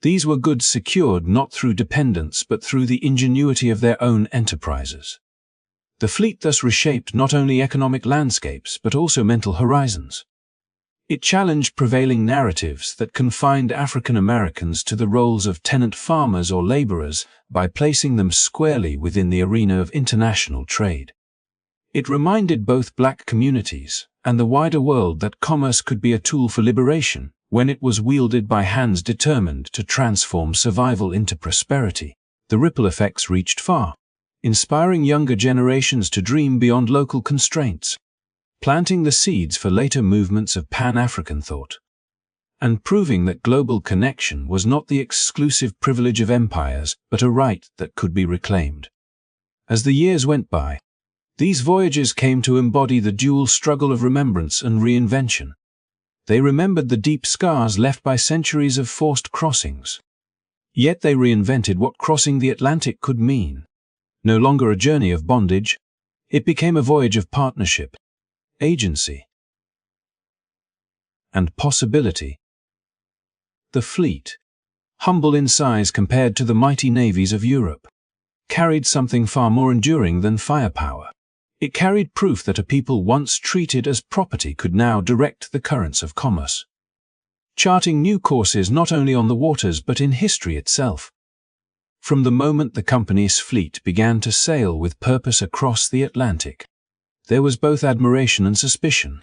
These were goods secured not through dependence but through the ingenuity of their own enterprises. The fleet thus reshaped not only economic landscapes but also mental horizons. It challenged prevailing narratives that confined African Americans to the roles of tenant farmers or laborers by placing them squarely within the arena of international trade. It reminded both black communities and the wider world that commerce could be a tool for liberation when it was wielded by hands determined to transform survival into prosperity. The ripple effects reached far, inspiring younger generations to dream beyond local constraints, planting the seeds for later movements of Pan-African thought, and proving that global connection was not the exclusive privilege of empires but a right that could be reclaimed. As the years went by, These voyages came to embody the dual struggle of remembrance and reinvention. They remembered the deep scars left by centuries of forced crossings. Yet they reinvented what crossing the Atlantic could mean. No longer a journey of bondage, it became a voyage of partnership, agency, and possibility. The fleet, humble in size compared to the mighty navies of Europe, carried something far more enduring than firepower. It carried proof that a people once treated as property could now direct the currents of commerce, charting new courses not only on the waters but in history itself. From the moment the company's fleet began to sail with purpose across the Atlantic, there was both admiration and suspicion.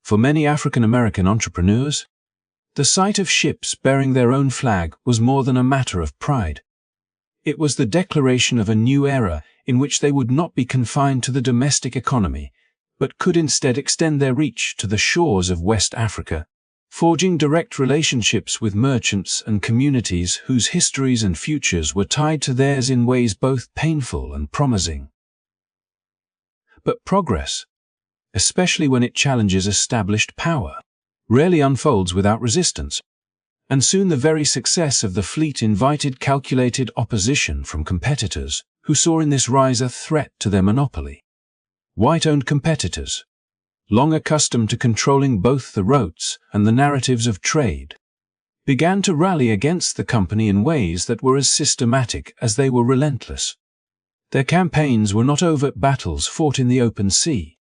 For many African American entrepreneurs, the sight of ships bearing their own flag was more than a matter of pride. It was the declaration of a new era in which they would not be confined to the domestic economy, but could instead extend their reach to the shores of West Africa, forging direct relationships with merchants and communities whose histories and futures were tied to theirs in ways both painful and promising. But progress, especially when it challenges established power, rarely unfolds without resistance, and soon the very success of the fleet invited calculated opposition from competitors who saw in this rise a threat to their monopoly. White-owned competitors, long accustomed to controlling both the routes and the narratives of trade, began to rally against the company in ways that were as systematic as they were relentless. Their campaigns were not overt battles fought in the open sea,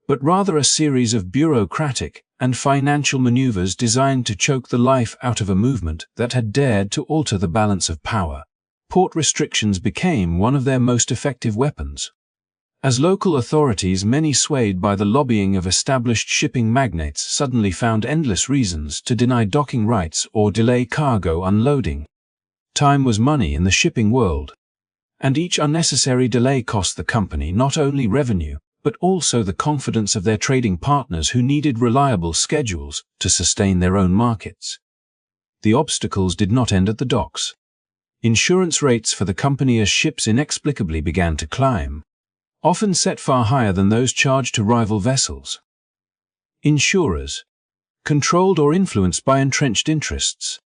but rather a series of bureaucratic and financial maneuvers designed to choke the life out of a movement that had dared to alter the balance of power. Port restrictions became one of their most effective weapons. As local authorities, many swayed by the lobbying of established shipping magnates, suddenly found endless reasons to deny docking rights or delay cargo unloading. Time was money in the shipping world, and each unnecessary delay cost the company not only revenue, but also the confidence of their trading partners who needed reliable schedules to sustain their own markets. The obstacles did not end at the docks. Insurance rates for the company as ships inexplicably began to climb, often set far higher than those charged to rival vessels. Insurers, controlled or influenced by entrenched interests,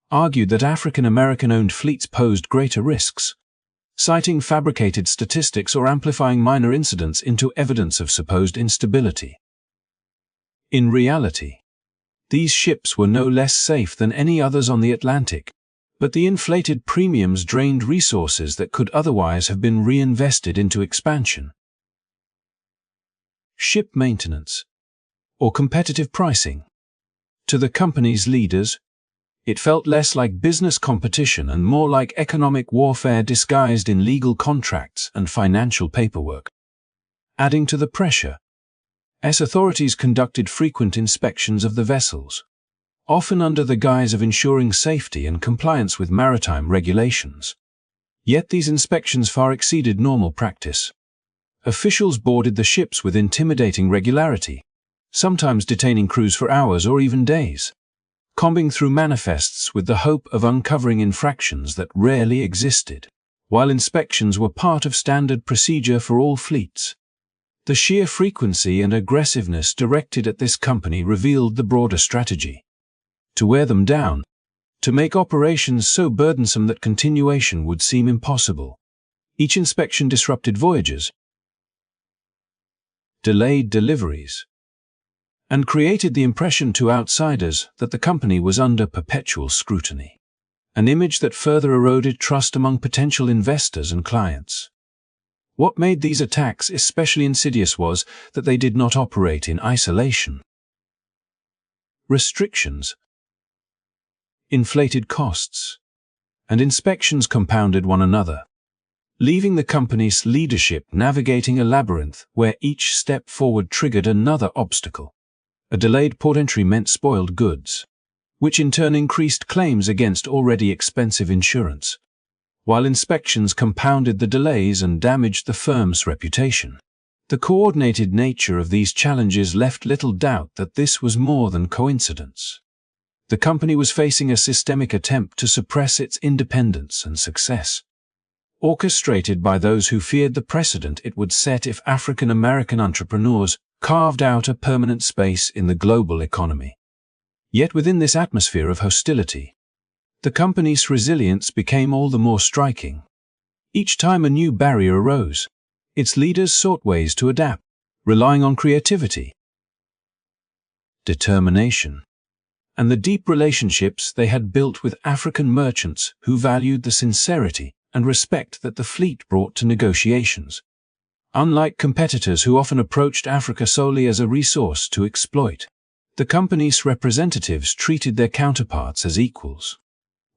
argued that African American-owned fleets posed greater risks, citing fabricated statistics or amplifying minor incidents into evidence of supposed instability. In reality, these ships were no less safe than any others on the Atlantic, but the inflated premiums drained resources that could otherwise have been reinvested into expansion. Ship maintenance, or competitive pricing. To the company's leaders, it felt less like business competition and more like economic warfare disguised in legal contracts and financial paperwork. Adding to the pressure, authorities conducted frequent inspections of the vessels, often under the guise of ensuring safety and compliance with maritime regulations. Yet these inspections far exceeded normal practice. Officials boarded the ships with intimidating regularity, sometimes detaining crews for hours or even days, combing through manifests with the hope of uncovering infractions that rarely existed. While inspections were part of standard procedure for all fleets, the sheer frequency and aggressiveness directed at this company revealed the broader strategy: to wear them down, to make operations so burdensome that continuation would seem impossible. Each inspection disrupted voyages, delayed deliveries, and created the impression to outsiders that the company was under perpetual scrutiny, an image that further eroded trust among potential investors and clients. What made these attacks especially insidious was that they did not operate in isolation. Restrictions, inflated costs, and inspections compounded one another, leaving the company's leadership navigating a labyrinth where each step forward triggered another obstacle. A delayed port entry meant spoiled goods, which in turn increased claims against already expensive insurance, while inspections compounded the delays and damaged the firm's reputation. The coordinated nature of these challenges left little doubt that this was more than coincidence. The company was facing a systemic attempt to suppress its independence and success. orchestrated by those who feared the precedent it would set if African American entrepreneurs carved out a permanent space in the global economy. Yet within this atmosphere of hostility, the company's resilience became all the more striking. Each time a new barrier arose, its leaders sought ways to adapt, relying on creativity, determination, and the deep relationships they had built with African merchants who valued the sincerity and respect that the fleet brought to negotiations. Unlike competitors who often approached Africa solely as a resource to exploit, the company's representatives treated their counterparts as equals,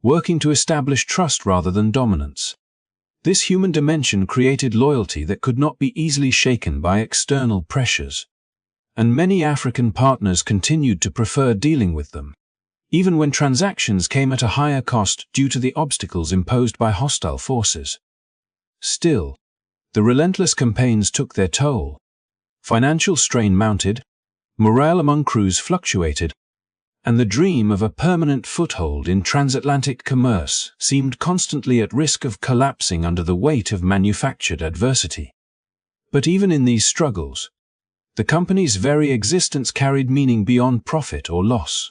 working to establish trust rather than dominance. This human dimension created loyalty that could not be easily shaken by external pressures, and many African partners continued to prefer dealing with them, even when transactions came at a higher cost due to the obstacles imposed by hostile forces. Still, the relentless campaigns took their toll. Financial strain mounted, morale among crews fluctuated, and the dream of a permanent foothold in transatlantic commerce seemed constantly at risk of collapsing under the weight of manufactured adversity. But even in these struggles, the company's very existence carried meaning beyond profit or loss.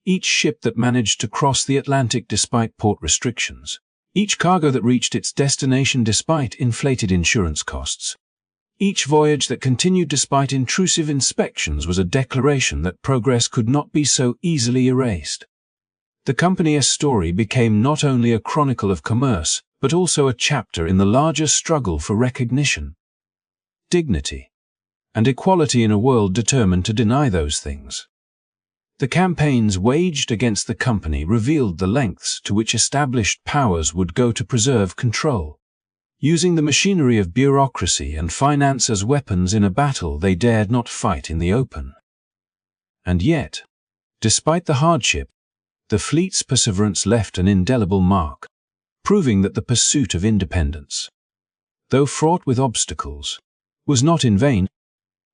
Each ship that managed to cross the Atlantic despite port restrictions, each cargo that reached its destination despite inflated insurance costs, each voyage that continued despite intrusive inspections was a declaration that progress could not be so easily erased. The company's story became not only a chronicle of commerce, but also a chapter in the larger struggle for recognition, dignity, and equality in a world determined to deny those things. The campaigns waged against the company revealed the lengths to which established powers would go to preserve control, using the machinery of bureaucracy and finance as weapons in a battle they dared not fight in the open. And yet, despite the hardship, the fleet's perseverance left an indelible mark, proving that the pursuit of independence, though fraught with obstacles, was not in vain.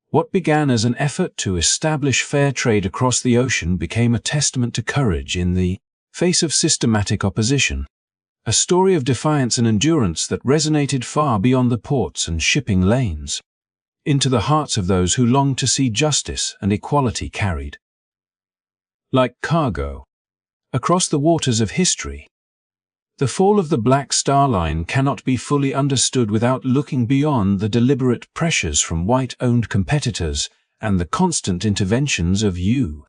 What began as an effort to establish fair trade across the ocean became a testament to courage in the face of systematic opposition, a story of defiance and endurance that resonated far beyond the ports and shipping lanes, into the hearts of those who longed to see justice and equality carried, like cargo, across the waters of history. The fall of the Black Star Line cannot be fully understood without looking beyond the deliberate pressures from white-owned competitors and the constant interventions of U.S.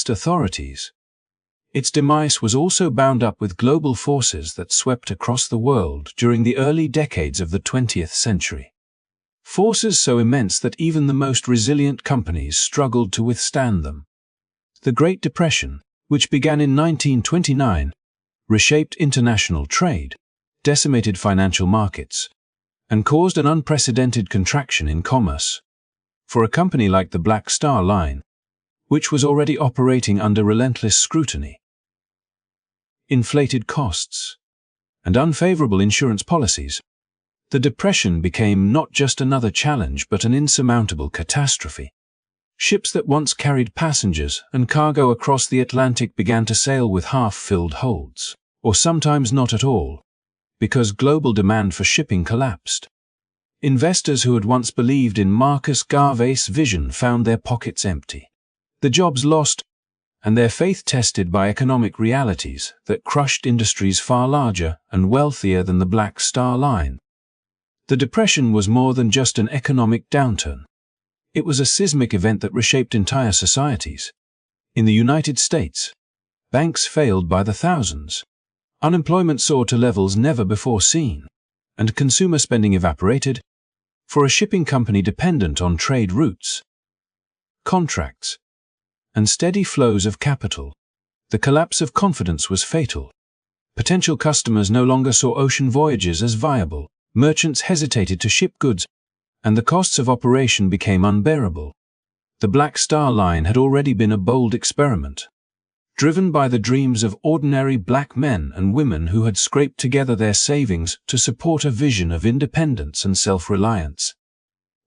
authorities. Its demise was also bound up with global forces that swept across the world during the early decades of the 20th century. Forces so immense that even the most resilient companies struggled to withstand them. The Great Depression, which began in 1929, reshaped international trade, decimated financial markets, and caused an unprecedented contraction in commerce. For a company like the Black Star Line, which was already operating under relentless scrutiny, inflated costs, and unfavorable insurance policies, the Depression became not just another challenge but an insurmountable catastrophe. Ships that once carried passengers and cargo across the Atlantic began to sail with half-filled holds, or sometimes not at all, because global demand for shipping collapsed. Investors who had once believed in Marcus Garvey's vision found their pockets empty, the jobs lost, and their faith tested by economic realities that crushed industries far larger and wealthier than the Black Star Line. The Depression was more than just an economic downturn. It was a seismic event that reshaped entire societies. In the United States, banks failed by the thousands. Unemployment soared to levels never before seen, and consumer spending evaporated. For a shipping company dependent on trade routes, contracts, and steady flows of capital, the collapse of confidence was fatal. Potential customers no longer saw ocean voyages as viable, merchants hesitated to ship goods, and the costs of operation became unbearable. The Black Star Line had already been a bold experiment, driven by the dreams of ordinary black men and women who had scraped together their savings to support a vision of independence and self-reliance.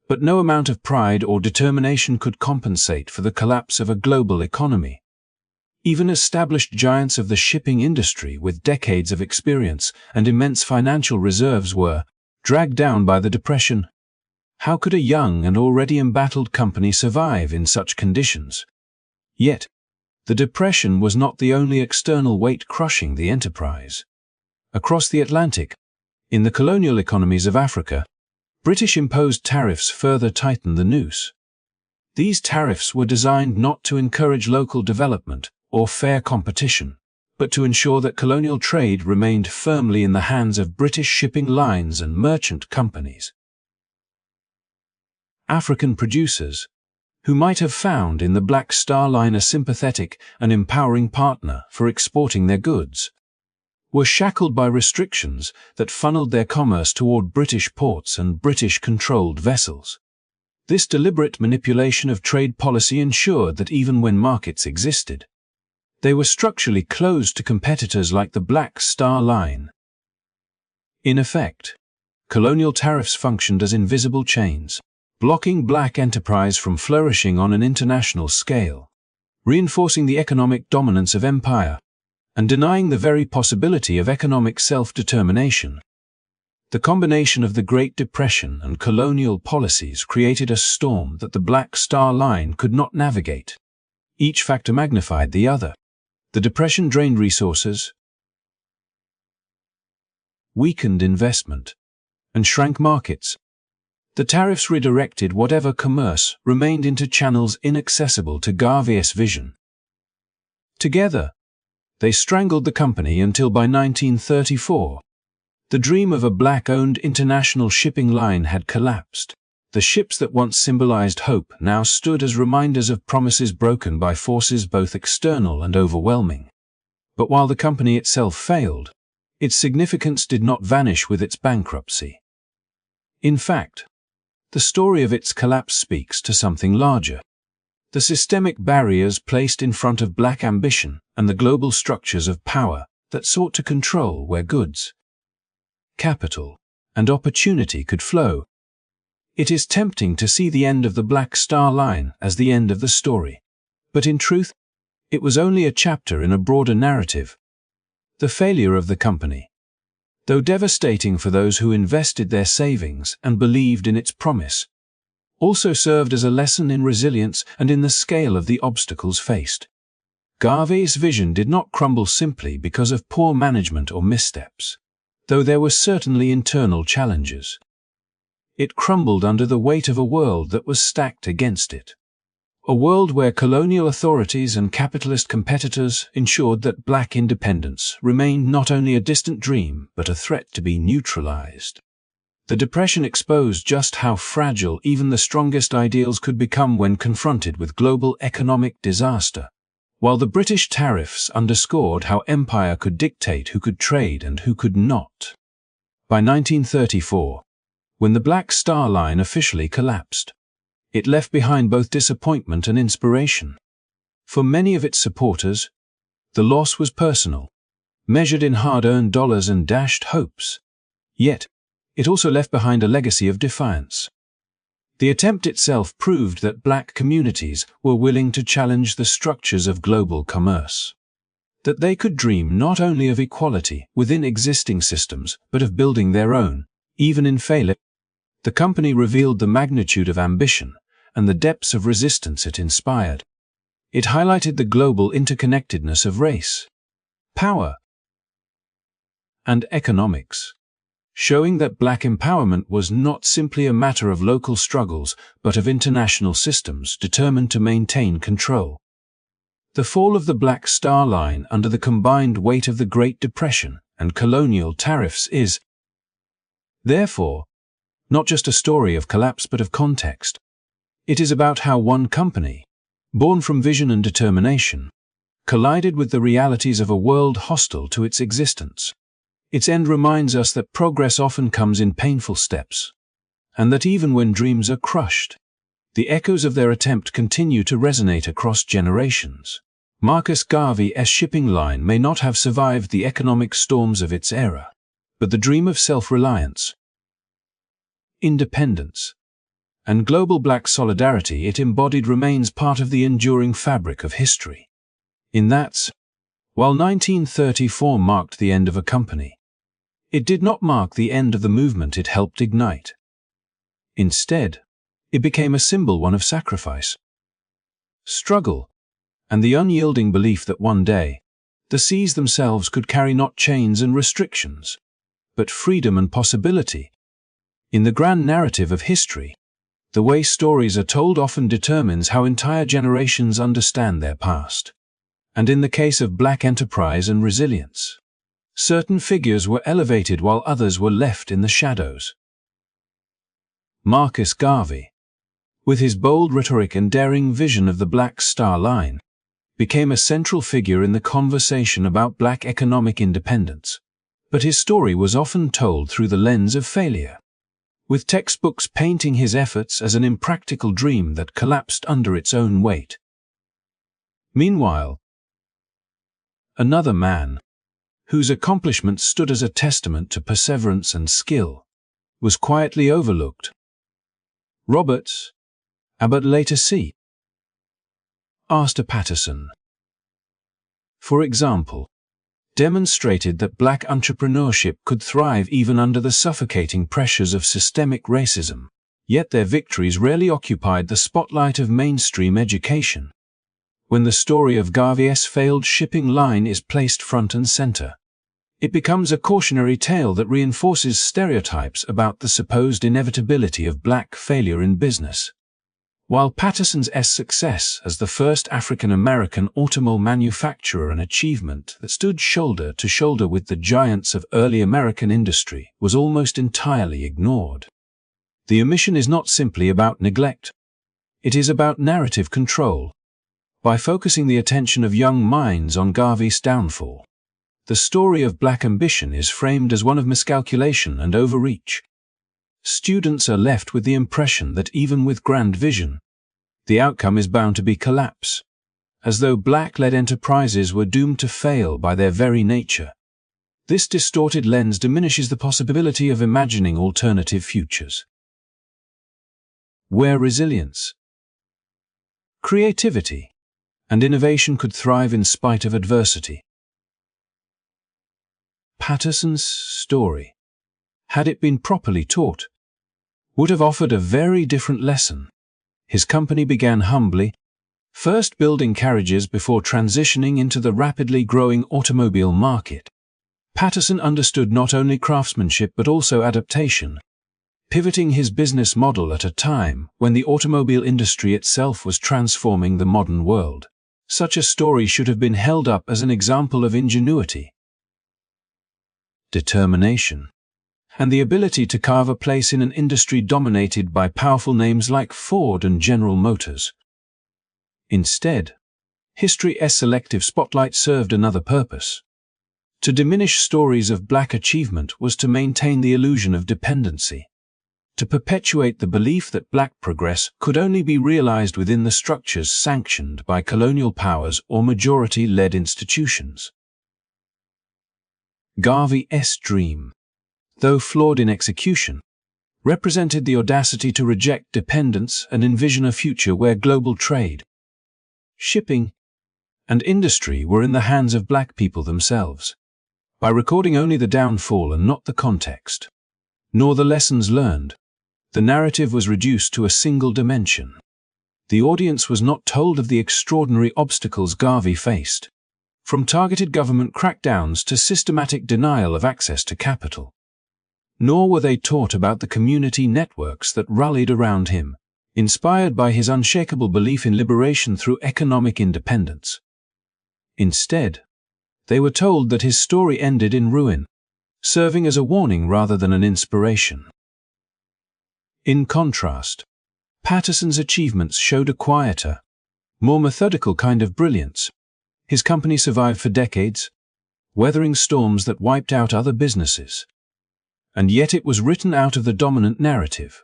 But no amount of pride or determination could compensate for the collapse of a global economy. Even established giants of the shipping industry with decades of experience and immense financial reserves were dragged down by the Depression. How could a young and already embattled company survive in such conditions? Yet, the Depression was not the only external weight crushing the enterprise. Across the Atlantic, in the colonial economies of Africa, British-imposed tariffs further tightened the noose. These tariffs were designed not to encourage local development or fair competition, but to ensure that colonial trade remained firmly in the hands of British shipping lines and merchant companies. African producers, who might have found in the Black Star Line a sympathetic and empowering partner for exporting their goods, were shackled by restrictions that funneled their commerce toward British ports and British-controlled vessels. This deliberate manipulation of trade policy ensured that even when markets existed, they were structurally closed to competitors like the Black Star Line. In effect, colonial tariffs functioned as invisible chains, blocking black enterprise from flourishing on an international scale, reinforcing the economic dominance of empire, and denying the very possibility of economic self-determination. The combination of the Great Depression and colonial policies created a storm that the Black Star Line could not navigate. Each factor magnified the other. The Depression drained resources, weakened investment, and shrank markets. The tariffs redirected whatever commerce remained into channels inaccessible to Garvey's vision. Together, they strangled the company until by 1934, the dream of a black-owned international shipping line had collapsed. The ships that once symbolized hope now stood as reminders of promises broken by forces both external and overwhelming. But while the company itself failed, its significance did not vanish with its bankruptcy. In fact, the story of its collapse speaks to something larger. The systemic barriers placed in front of black ambition and the global structures of power that sought to control where goods, capital, and opportunity could flow. It is tempting to see the end of the Black Star Line as the end of the story, but in truth, it was only a chapter in a broader narrative. The failure of the company, though devastating for those who invested their savings and believed in its promise, also served as a lesson in resilience and in the scale of the obstacles faced. Garvey's vision did not crumble simply because of poor management or missteps, though there were certainly internal challenges. It crumbled under the weight of a world that was stacked against it. A world where colonial authorities and capitalist competitors ensured that black independence remained not only a distant dream but a threat to be neutralized. The Depression exposed just how fragile even the strongest ideals could become when confronted with global economic disaster, while the British tariffs underscored how empire could dictate who could trade and who could not. By 1934, when the Black Star Line officially collapsed, it left behind both disappointment and inspiration. For many of its supporters, the loss was personal, measured in hard-earned dollars and dashed hopes. Yet, it also left behind a legacy of defiance. The attempt itself proved that black communities were willing to challenge the structures of global commerce, that they could dream not only of equality within existing systems but of building their own, even in failure. The company revealed the magnitude of ambition and the depths of resistance it inspired. It highlighted the global interconnectedness of race, power, and economics, showing that black empowerment was not simply a matter of local struggles but of international systems determined to maintain control. The fall of the Black Star Line under the combined weight of the Great Depression and colonial tariffs is, therefore, not just a story of collapse but of context. It is about how one company, born from vision and determination, collided with the realities of a world hostile to its existence. Its end reminds us that progress often comes in painful steps, and that even when dreams are crushed, the echoes of their attempt continue to resonate across generations. Marcus Garvey's shipping line may not have survived the economic storms of its era, but the dream of self-reliance, independence, and global black solidarity it embodied remains part of the enduring fabric of history. In that, while 1934 marked the end of a company, it did not mark the end of the movement it helped ignite. Instead, it became a symbol, one of sacrifice, struggle, and the unyielding belief that one day, the seas themselves could carry not chains and restrictions, but freedom and possibility. In the grand narrative of history, the way stories are told often determines how entire generations understand their past. And in the case of Black enterprise and resilience, certain figures were elevated while others were left in the shadows. Marcus Garvey, with his bold rhetoric and daring vision of the Black Star Line, became a central figure in the conversation about Black economic independence. But his story was often told through the lens of failure, with textbooks painting his efforts as an impractical dream that collapsed under its own weight. Meanwhile, another man, whose accomplishments stood as a testament to perseverance and skill, was quietly overlooked. Robert, but later C. Astor Patterson, for example, demonstrated that Black entrepreneurship could thrive even under the suffocating pressures of systemic racism, yet their victories rarely occupied the spotlight of mainstream education. When the story of Garvey's failed shipping line is placed front and center, it becomes a cautionary tale that reinforces stereotypes about the supposed inevitability of Black failure in business. While Patterson's success as the first African-American automobile manufacturer, an achievement that stood shoulder to shoulder with the giants of early American industry, was almost entirely ignored. The omission is not simply about neglect. It is about narrative control. By focusing the attention of young minds on Garvey's downfall, the story of Black ambition is framed as one of miscalculation and overreach. Students are left with the impression that even with grand vision, the outcome is bound to be collapse, as though Black-led enterprises were doomed to fail by their very nature. This distorted lens diminishes the possibility of imagining alternative futures, where resilience, creativity, and innovation could thrive in spite of adversity. Patterson's story, had it been properly taught, would have offered a very different lesson. His company began humbly, first building carriages before transitioning into the rapidly growing automobile market. Patterson understood not only craftsmanship but also adaptation, pivoting his business model at a time when the automobile industry itself was transforming the modern world. Such a story should have been held up as an example of ingenuity, determination, and the ability to carve a place in an industry dominated by powerful names like Ford and General Motors. Instead, history's selective spotlight served another purpose. To diminish stories of Black achievement was to maintain the illusion of dependency, to perpetuate the belief that Black progress could only be realized within the structures sanctioned by colonial powers or majority-led institutions. Garvey's dream, though flawed in execution, represented the audacity to reject dependence and envision a future where global trade, shipping, and industry were in the hands of Black people themselves. By recording only the downfall and not the context, nor the lessons learned, the narrative was reduced to a single dimension. The audience was not told of the extraordinary obstacles Garvey faced, from targeted government crackdowns to systematic denial of access to capital. Nor were they taught about the community networks that rallied around him, inspired by his unshakable belief in liberation through economic independence. Instead, they were told that his story ended in ruin, serving as a warning rather than an inspiration. In contrast, Patterson's achievements showed a quieter, more methodical kind of brilliance. His company survived for decades, weathering storms that wiped out other businesses. And yet it was written out of the dominant narrative.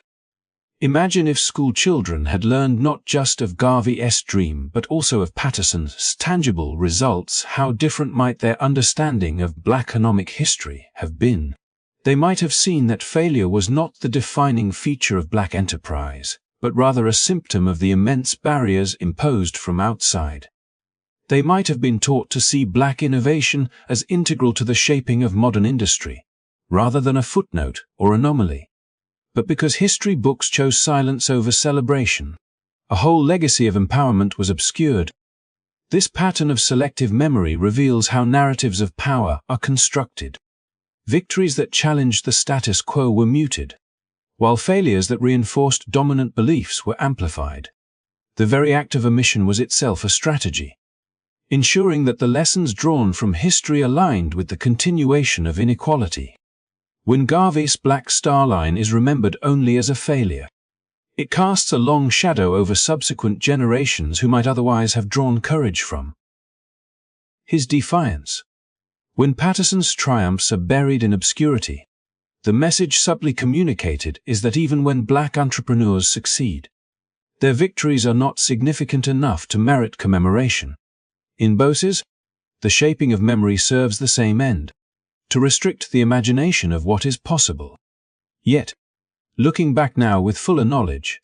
Imagine if school children had learned not just of Garvey's dream but also of Patterson's tangible results. How different might their understanding of Black economic history have been? They might have seen that failure was not the defining feature of Black enterprise, but rather a symptom of the immense barriers imposed from outside. They might have been taught to see black innovation as integral to the shaping of modern industry, rather than a footnote or anomaly. But because history books chose silence over celebration, a whole legacy of empowerment was obscured. This pattern of selective memory reveals how narratives of power are constructed. Victories that challenged the status quo were muted, while failures that reinforced dominant beliefs were amplified. The very act of omission was itself a strategy, ensuring that the lessons drawn from history aligned with the continuation of inequality. When Garvey's Black Star Line is remembered only as a failure, it casts a long shadow over subsequent generations who might otherwise have drawn courage from his defiance. When Patterson's triumphs are buried in obscurity, the message subtly communicated is that even when black entrepreneurs succeed, their victories are not significant enough to merit commemoration. In Boses, the shaping of memory serves the same end, to restrict the imagination of what is possible. Yet, looking back now with fuller knowledge,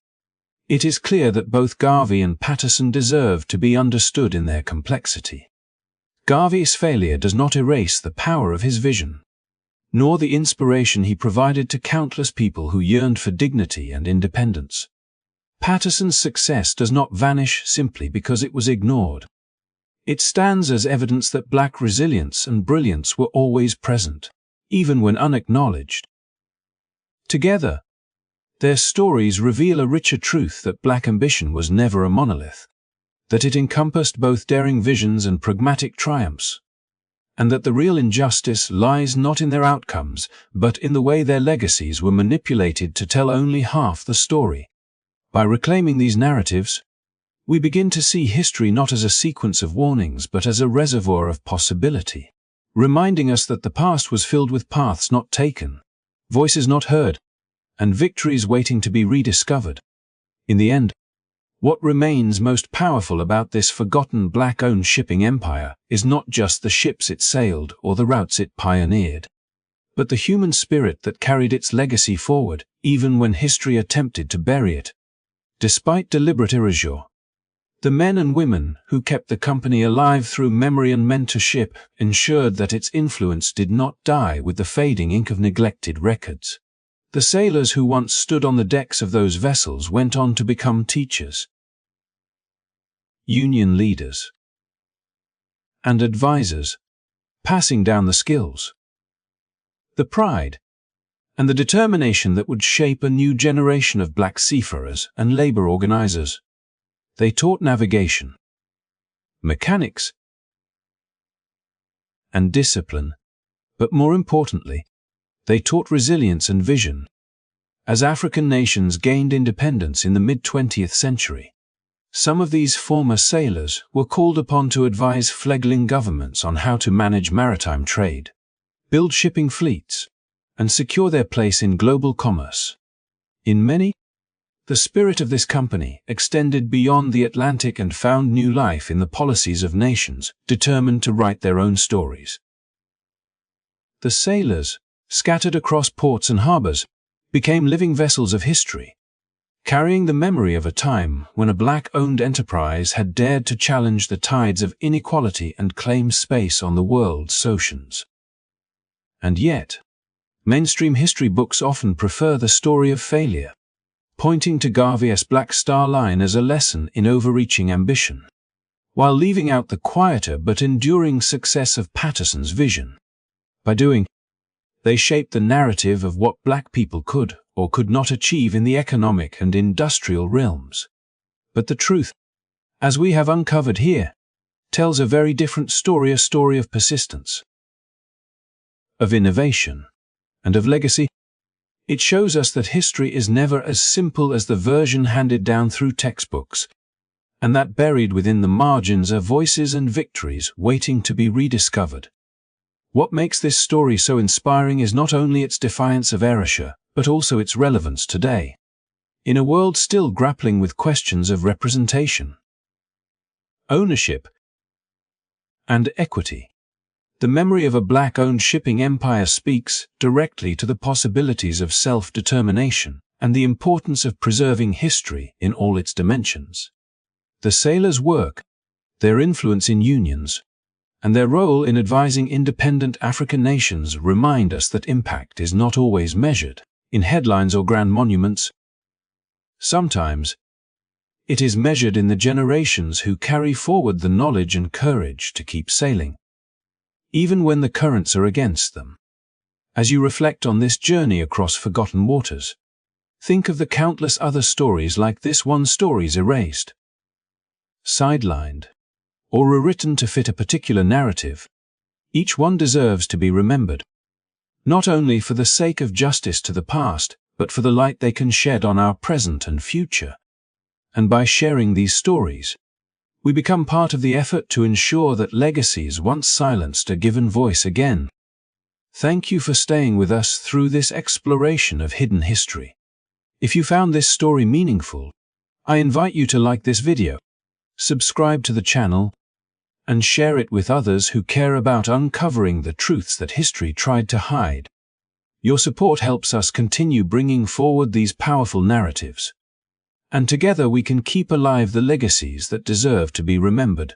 it is clear that both Garvey and Patterson deserve to be understood in their complexity. Garvey's failure does not erase the power of his vision, nor the inspiration he provided to countless people who yearned for dignity and independence. Patterson's success does not vanish simply because it was ignored. It stands as evidence that black resilience and brilliance were always present, even when unacknowledged. Together, their stories reveal a richer truth that black ambition was never a monolith, that it encompassed both daring visions and pragmatic triumphs, and that the real injustice lies not in their outcomes, but in the way their legacies were manipulated to tell only half the story. By reclaiming these narratives, we begin to see history not as a sequence of warnings but as a reservoir of possibility, reminding us that the past was filled with paths not taken, voices not heard, and victories waiting to be rediscovered. In the end, what remains most powerful about this forgotten black-owned shipping empire is not just the ships it sailed or the routes it pioneered, but the human spirit that carried its legacy forward, even when history attempted to bury it. Despite deliberate erasure, the men and women who kept the company alive through memory and mentorship ensured that its influence did not die with the fading ink of neglected records. The sailors who once stood on the decks of those vessels went on to become teachers, union leaders, and advisors, passing down the skills, the pride, and the determination that would shape a new generation of black seafarers and labor organizers. They taught navigation, mechanics, and discipline, but more importantly, they taught resilience and vision. As African nations gained independence in the mid-20th century, some of these former sailors were called upon to advise fledgling governments on how to manage maritime trade, build shipping fleets, and secure their place in global commerce. In many, the spirit of this company extended beyond the Atlantic and found new life in the policies of nations determined to write their own stories. The sailors, scattered across ports and harbors, became living vessels of history, carrying the memory of a time when a black-owned enterprise had dared to challenge the tides of inequality and claim space on the world's oceans. And yet, mainstream history books often prefer the story of failure, pointing to Garvey's Black Star Line as a lesson in overreaching ambition, while leaving out the quieter but enduring success of Patterson's vision. By doing, they shaped the narrative of what black people could or could not achieve in the economic and industrial realms. But the truth, as we have uncovered here, tells a very different story, a story of persistence, of innovation, and of legacy. It shows us that history is never as simple as the version handed down through textbooks, and that buried within the margins are voices and victories waiting to be rediscovered. What makes this story so inspiring is not only its defiance of erasure, but also its relevance today, in a world still grappling with questions of representation, ownership, and equity. The memory of a black-owned shipping empire speaks directly to the possibilities of self-determination and the importance of preserving history in all its dimensions. The sailors' work, their influence in unions, and their role in advising independent African nations remind us that impact is not always measured in headlines or grand monuments. Sometimes, it is measured in the generations who carry forward the knowledge and courage to keep sailing, even when the currents are against them. As you reflect on this journey across forgotten waters, think of the countless other stories like this one: stories erased, sidelined, or rewritten to fit a particular narrative. Each one deserves to be remembered, not only for the sake of justice to the past, but for the light they can shed on our present and future. And by sharing these stories, we become part of the effort to ensure that legacies once silenced are given voice again. Thank you for staying with us through this exploration of hidden history. If you found this story meaningful, I invite you to like this video, subscribe to the channel, and share it with others who care about uncovering the truths that history tried to hide. Your support helps us continue bringing forward these powerful narratives, and together we can keep alive the legacies that deserve to be remembered.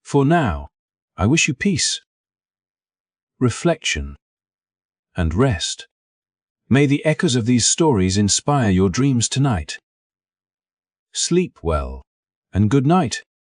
For now, I wish you peace, reflection, and rest. May the echoes of these stories inspire your dreams tonight. Sleep well, and good night.